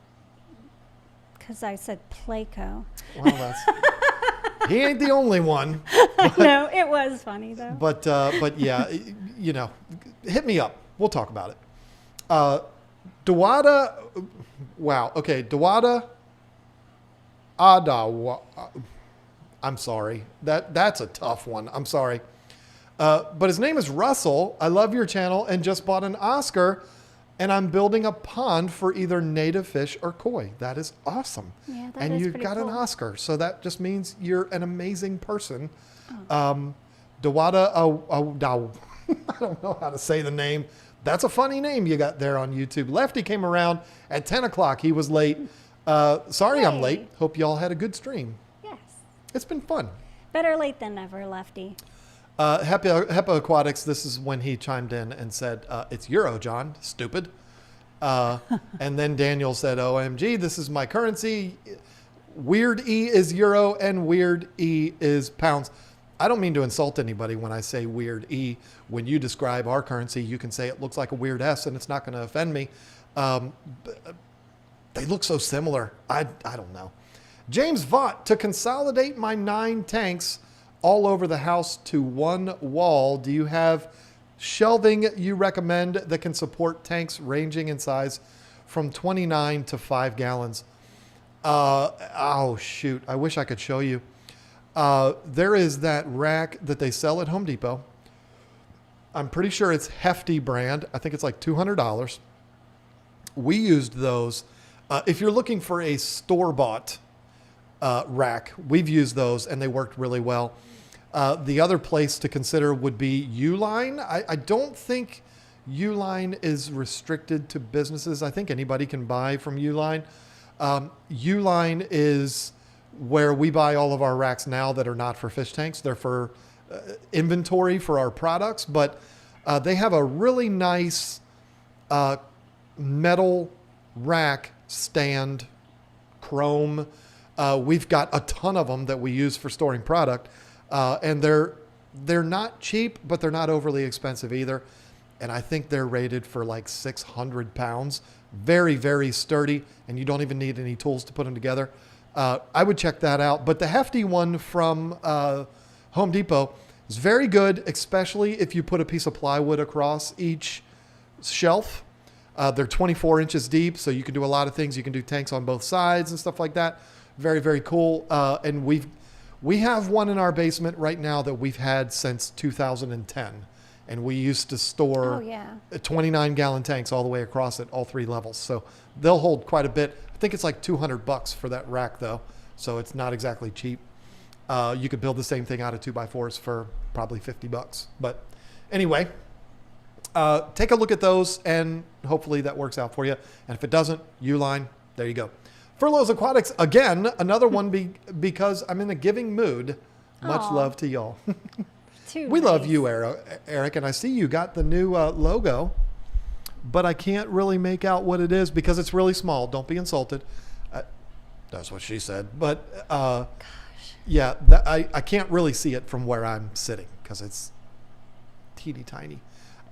because I said pleco. Well, he ain't the only one. No, it was funny though. But yeah, hit me up. We'll talk about it. Dawada, wow. Okay, Dawada Adawa. I'm sorry. That's a tough one. I'm sorry. But his name is Russell. I love your channel and just bought an Oscar, and I'm building a pond for either native fish or koi. That is awesome. Yeah, that is you've got cool. An Oscar. So that just means you're an amazing person. Oh. Dawada, I don't know how to say the name. That's a funny name you got there on YouTube. Lefty came around at 10 o'clock. He was late. Sorry I'm late. Hope y'all had a good stream. Yes. It's been fun. Better late than never, Lefty. Hepa Aquatics, this is when he chimed in and said, it's Euro, John, stupid. And then Daniel said, OMG, this is my currency. Weird E is Euro and Weird E is pounds. I don't mean to insult anybody when I say Weird E. When you describe our currency, you can say it looks like a weird S and it's not going to offend me. They look so similar. I don't know. James Vaught, to consolidate my 9 tanks all over the house to one wall, do you have shelving you recommend that can support tanks ranging in size from 29 to 5 gallons? Oh, shoot. I wish I could show you. There is that rack that they sell at Home Depot. I'm pretty sure it's Hefty brand. I think it's like $200. We used those. If you're looking for a store-bought rack, we've used those and they worked really well. The other place to consider would be Uline. I don't think Uline is restricted to businesses. I think anybody can buy from Uline. Uline is where we buy all of our racks now that are not for fish tanks. They're for inventory for our products, but they have a really nice metal rack stand, chrome. We've got a ton of them that we use for storing product. And they're not cheap, but they're not overly expensive either. And I think they're rated for like 600 pounds. Very, very sturdy. And you don't even need any tools to put them together. I would check that out. But the Hefty one from Home Depot is very good, especially if you put a piece of plywood across each shelf. They're 24 inches deep, so you can do a lot of things. You can do tanks on both sides and stuff like that. Very, very cool. And we have one in our basement right now that we've had since 2010. And we used to store Oh, yeah. 29-gallon tanks all the way across it, all 3 levels. So they'll hold quite a bit. I think it's like $200 for that rack, though. So it's not exactly cheap. You could build the same thing out of 2x4s for probably $50. But anyway, take a look at those, and hopefully that works out for you. And if it doesn't, Uline, there you go. Furloughs Aquatics, again, another one because I'm in a giving mood. Much Aw. love to y'all. Too We love nice. you, Eric, and I see you got the new logo, but I can't really make out what it is because it's really small. Don't be insulted. That's what she said. But yeah, I can't really see it from where I'm sitting because it's teeny tiny.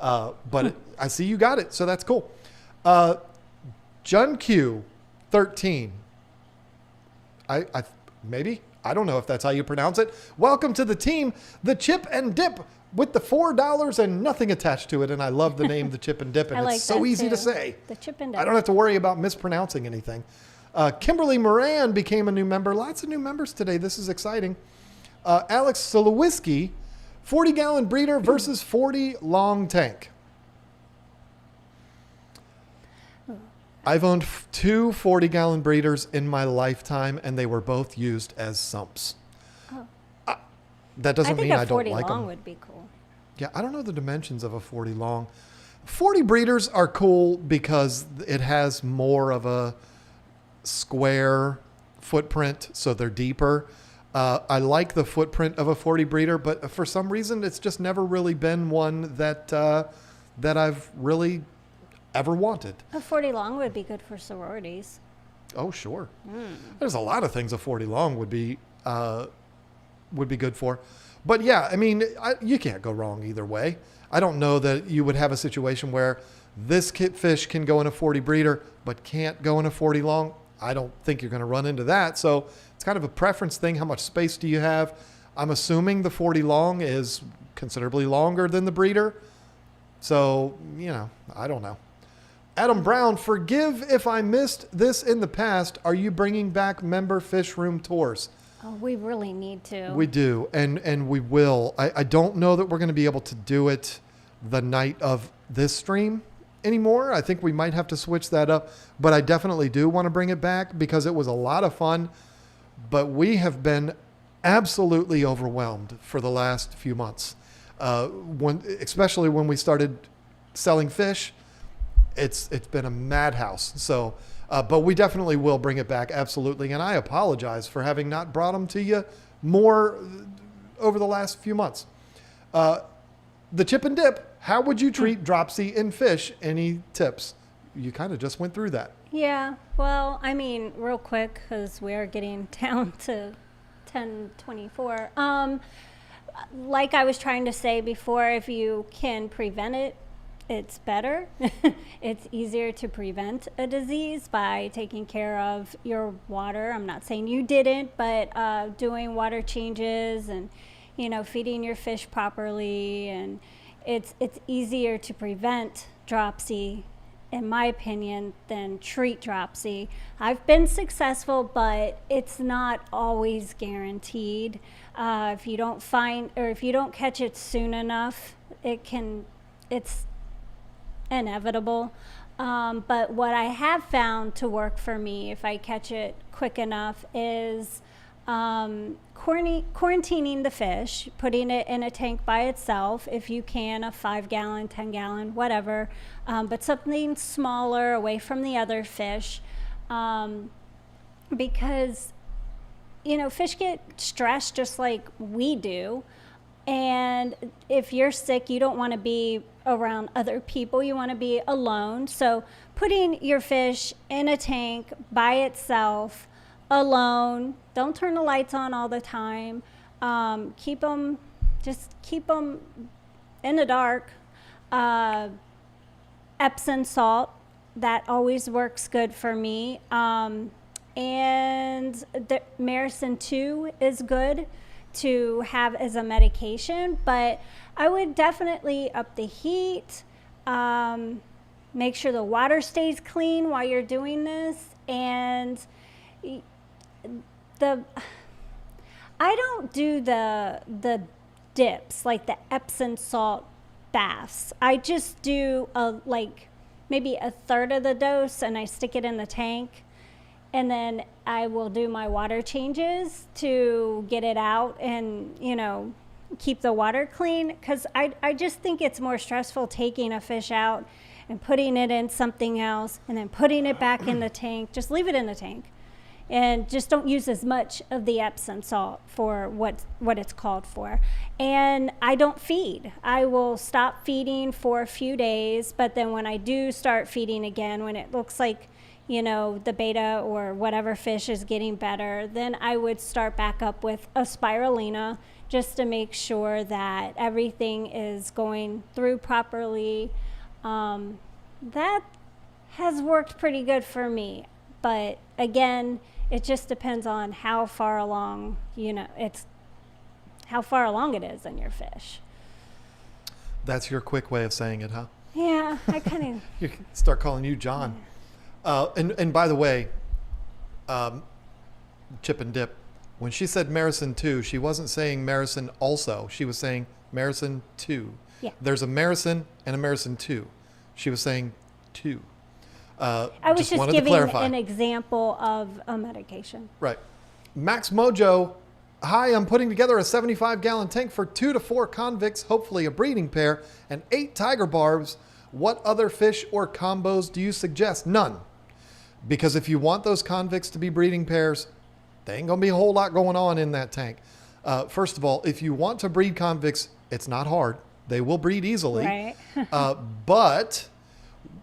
But I see you got it, so that's cool. Jun Q 13. Maybe. I don't know if that's how you pronounce it. Welcome to the team, the Chip and Dip, with the $4 and nothing attached to it. And I love the name, the Chip and Dip, and I like it's so that easy to too. say. The Chip and I Dip. don't have to worry about mispronouncing anything. Kimberly Moran became a new member. Lots of new members today. This is exciting. Alex Solowiski, 40-gallon breeder versus 40 long tank. I've owned 2 40-gallon breeders in my lifetime, and they were both used as sumps. Oh. That doesn't I think mean a I don't 40 like long them. would be cool. Yeah, I don't know the dimensions of a 40 long. 40 breeders are cool because it has more of a square footprint, so they're deeper. I like the footprint of a 40 breeder, but for some reason, it's just never really been one that I've really ever wanted. A 40 long would be good for sororities. Oh, sure. There's a lot of things a 40 long would be good for. But yeah, I mean, you can't go wrong either way. I don't know that you would have a situation where this fish can go in a 40 breeder, but can't go in a 40 long. I don't think you're going to run into that. So it's kind of a preference thing. How much space do you have? I'm assuming the 40 long is considerably longer than the breeder. So, I don't know. Adam Brown, forgive if I missed this in the past. Are you bringing back member fish room tours? Oh, we really need to. We do, and we will. I don't know that we're going to be able to do it the night of this stream anymore. I think we might have to switch that up, but I definitely do want to bring it back because it was a lot of fun, but we have been absolutely overwhelmed for the last few months. Especially when we started selling fish, it's been a madhouse. So, but we definitely will bring it back. Absolutely. And I apologize for having not brought them to you more over the last few months. The Chip and Dip. How would you treat dropsy in fish? Any tips? You kind of just went through that. Yeah. Well, I mean, real quick, because we're getting down to 10:24. Like I was trying to say before, if you can prevent it, it's better. It's easier to prevent a disease by taking care of your water. I'm not saying you didn't, but doing water changes and, feeding your fish properly. And it's easier to prevent dropsy, in my opinion, than treat dropsy. I've been successful, but it's not always guaranteed. If you don't catch it soon enough, it's inevitable. But what I have found to work for me, if I catch it quick enough, is quarantining the fish, putting it in a tank by itself, if you can, a 5-gallon, 10-gallon, whatever, but something smaller away from the other fish, because fish get stressed just like we do. And if you're sick, you don't want to be around other people. You want to be alone. So putting your fish in a tank by itself, alone, don't turn the lights on all the time. Keep them in the dark. Epsom salt, that always works good for me. And the Maricin 2 is good to have as a medication, but I would definitely up the heat, make sure the water stays clean while you're doing this, and I don't do the dips, like the Epsom salt baths. I just do maybe a third of the dose, and I stick it in the tank, and then I will do my water changes to get it out and, keep the water clean, because I just think it's more stressful taking a fish out and putting it in something else and then putting it back in the tank. Just leave it in the tank and just don't use as much of the Epsom salt for what it's called for. And I don't feed. I will stop feeding for a few days, but then when I do start feeding again, when it looks like the betta or whatever fish is getting better, then I would start back up with a spirulina, just to make sure that everything is going through properly. That has worked pretty good for me. But again, it just depends on how far along, how far along it is in your fish. That's your quick way of saying it, huh? Yeah, I kind of. You can start calling you John. And by the way, Chip and Dip, when she said Marison 2, she wasn't saying Marison also. She was saying Marison 2. Yeah. There's a Marison and a Marison 2. She was saying 2. I was just giving an example of a medication. Right. Max Mojo, hi, I'm putting together a 75-gallon tank for 2 to 4 convicts, hopefully a breeding pair, and 8 tiger barbs. What other fish or combos do you suggest? None. Because if you want those convicts to be breeding pairs, there ain't going to be a whole lot going on in that tank. First of all, if you want to breed convicts, it's not hard. They will breed easily. Right. But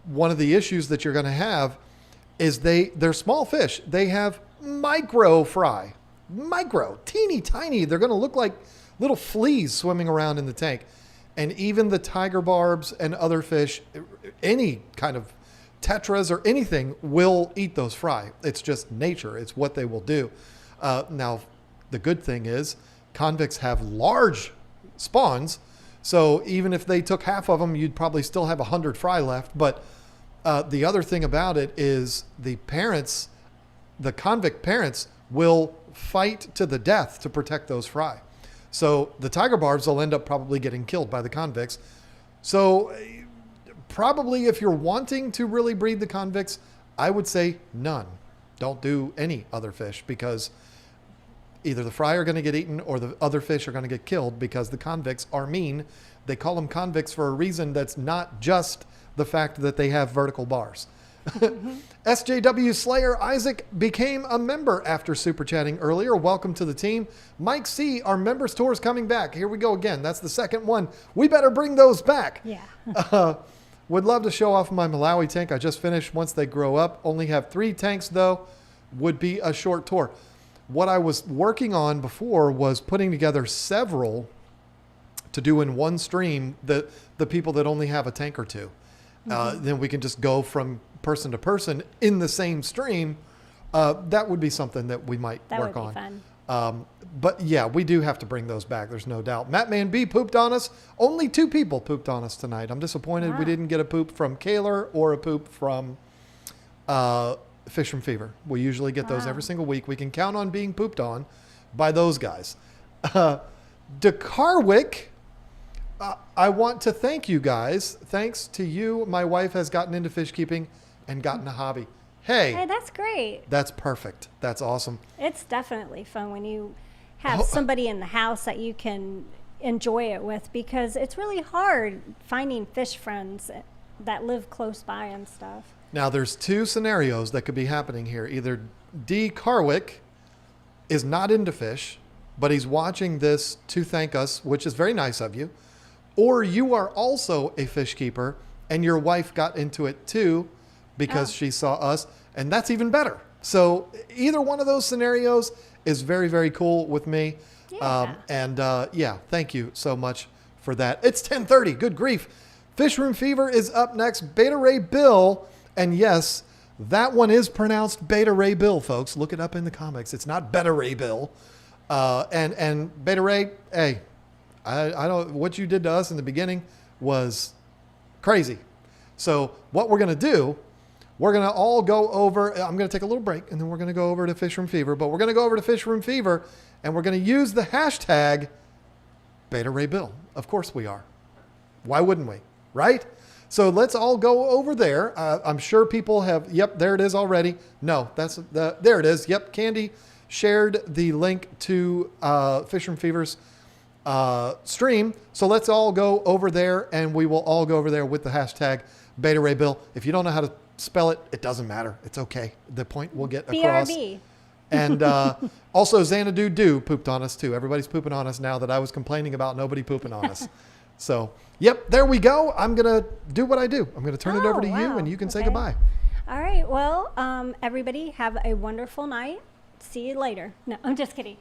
one of the issues that you're going to have is they're small fish. They have micro fry. Micro. Teeny tiny. They're going to look like little fleas swimming around in the tank. And even the tiger barbs and other fish, any kind of tetras or anything, will eat those fry. It's just nature. It's what they will do. Now, the good thing is convicts have large spawns. So even if they took half of them, you'd probably still have 100 fry left. But the other thing about it is the convict parents will fight to the death to protect those fry. So the tiger barbs will end up probably getting killed by the convicts. So probably if you're wanting to really breed the convicts, I would say none. Don't do any other fish, because either the fry are going to get eaten or the other fish are going to get killed, because the convicts are mean. They call them convicts for a reason that's not just the fact that they have vertical bars. SJW Slayer Isaac became a member after super chatting earlier. Welcome to the team. Mike C, our members tour is coming back. Here we go again. That's the second one. We better bring those back. Yeah. Would love to show off my Malawi tank I just finished once they grow up. Only have 3 tanks though. Would be a short tour. What I was working on before was putting together several to do in one stream, the people that only have a tank or 2. Then we can just go from person to person in the same stream. That would be something that we might work on. That would be fun. But yeah, we do have to bring those back. There's no doubt. Mattman B pooped on us. Only 2 people pooped on us tonight. I'm disappointed we didn't get a poop from Kaler or a poop from Fish from Fever. We usually get those every single week. We can count on being pooped on by those guys. DeCarwick, I want to thank you guys. Thanks to you, my wife has gotten into fish keeping and gotten a hobby. Hey, that's great. That's perfect. That's awesome. It's definitely fun when you have somebody in the house that you can enjoy it with, because it's really hard finding fish friends that live close by and stuff. Now, there's 2 scenarios that could be happening here. Either D. Carwick is not into fish, but he's watching this to thank us, which is very nice of you. Or you are also a fish keeper and your wife got into it too because she saw us, and that's even better. So either one of those scenarios is very, very cool with me. Yeah. Thank you so much for that. It's 10:30. Good grief. Fish Room Fever is up next. Betta Ray Bill. And yes, that one is pronounced Betta Ray Bill, folks. Look it up in the comics. It's not Betta Ray Bill. And Betta Ray, hey, I don't, what you did to us in the beginning was crazy. So what we're going to do, we're going to all go over, I'm going to take a little break and then we're going to go over to Fish Room Fever, but we're going to go over to Fish Room Fever and we're going to use the hashtag Betta Ray Bill. Of course we are. Why wouldn't we? Right? So let's all go over there. I'm sure people have, yep, there it is already. No, there it is. Yep, Candy shared the link to Fish from Fever's stream. So let's all go over there, and we will all go over there with the hashtag Beta Ray Bill. If you don't know how to spell it, it doesn't matter. It's okay. The point will get across. BRB. And also Xanadu pooped on us too. Everybody's pooping on us now that I was complaining about nobody pooping on us. So, yep, there we go. I'm going to do what I do. I'm going to turn it over to you, and you can say goodbye. All right. Well, everybody have a wonderful night. See you later. No, I'm just kidding.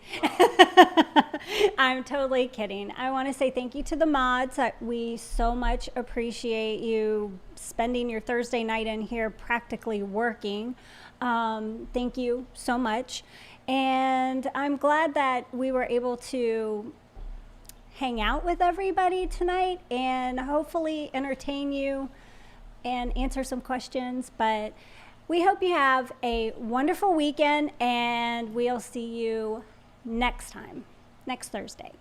I'm totally kidding. I want to say thank you to the mods. We so much appreciate you spending your Thursday night in here practically working. Thank you so much. And I'm glad that we were able to hang out with everybody tonight and hopefully entertain you and answer some questions. But we hope you have a wonderful weekend, and we'll see you next time, next Thursday.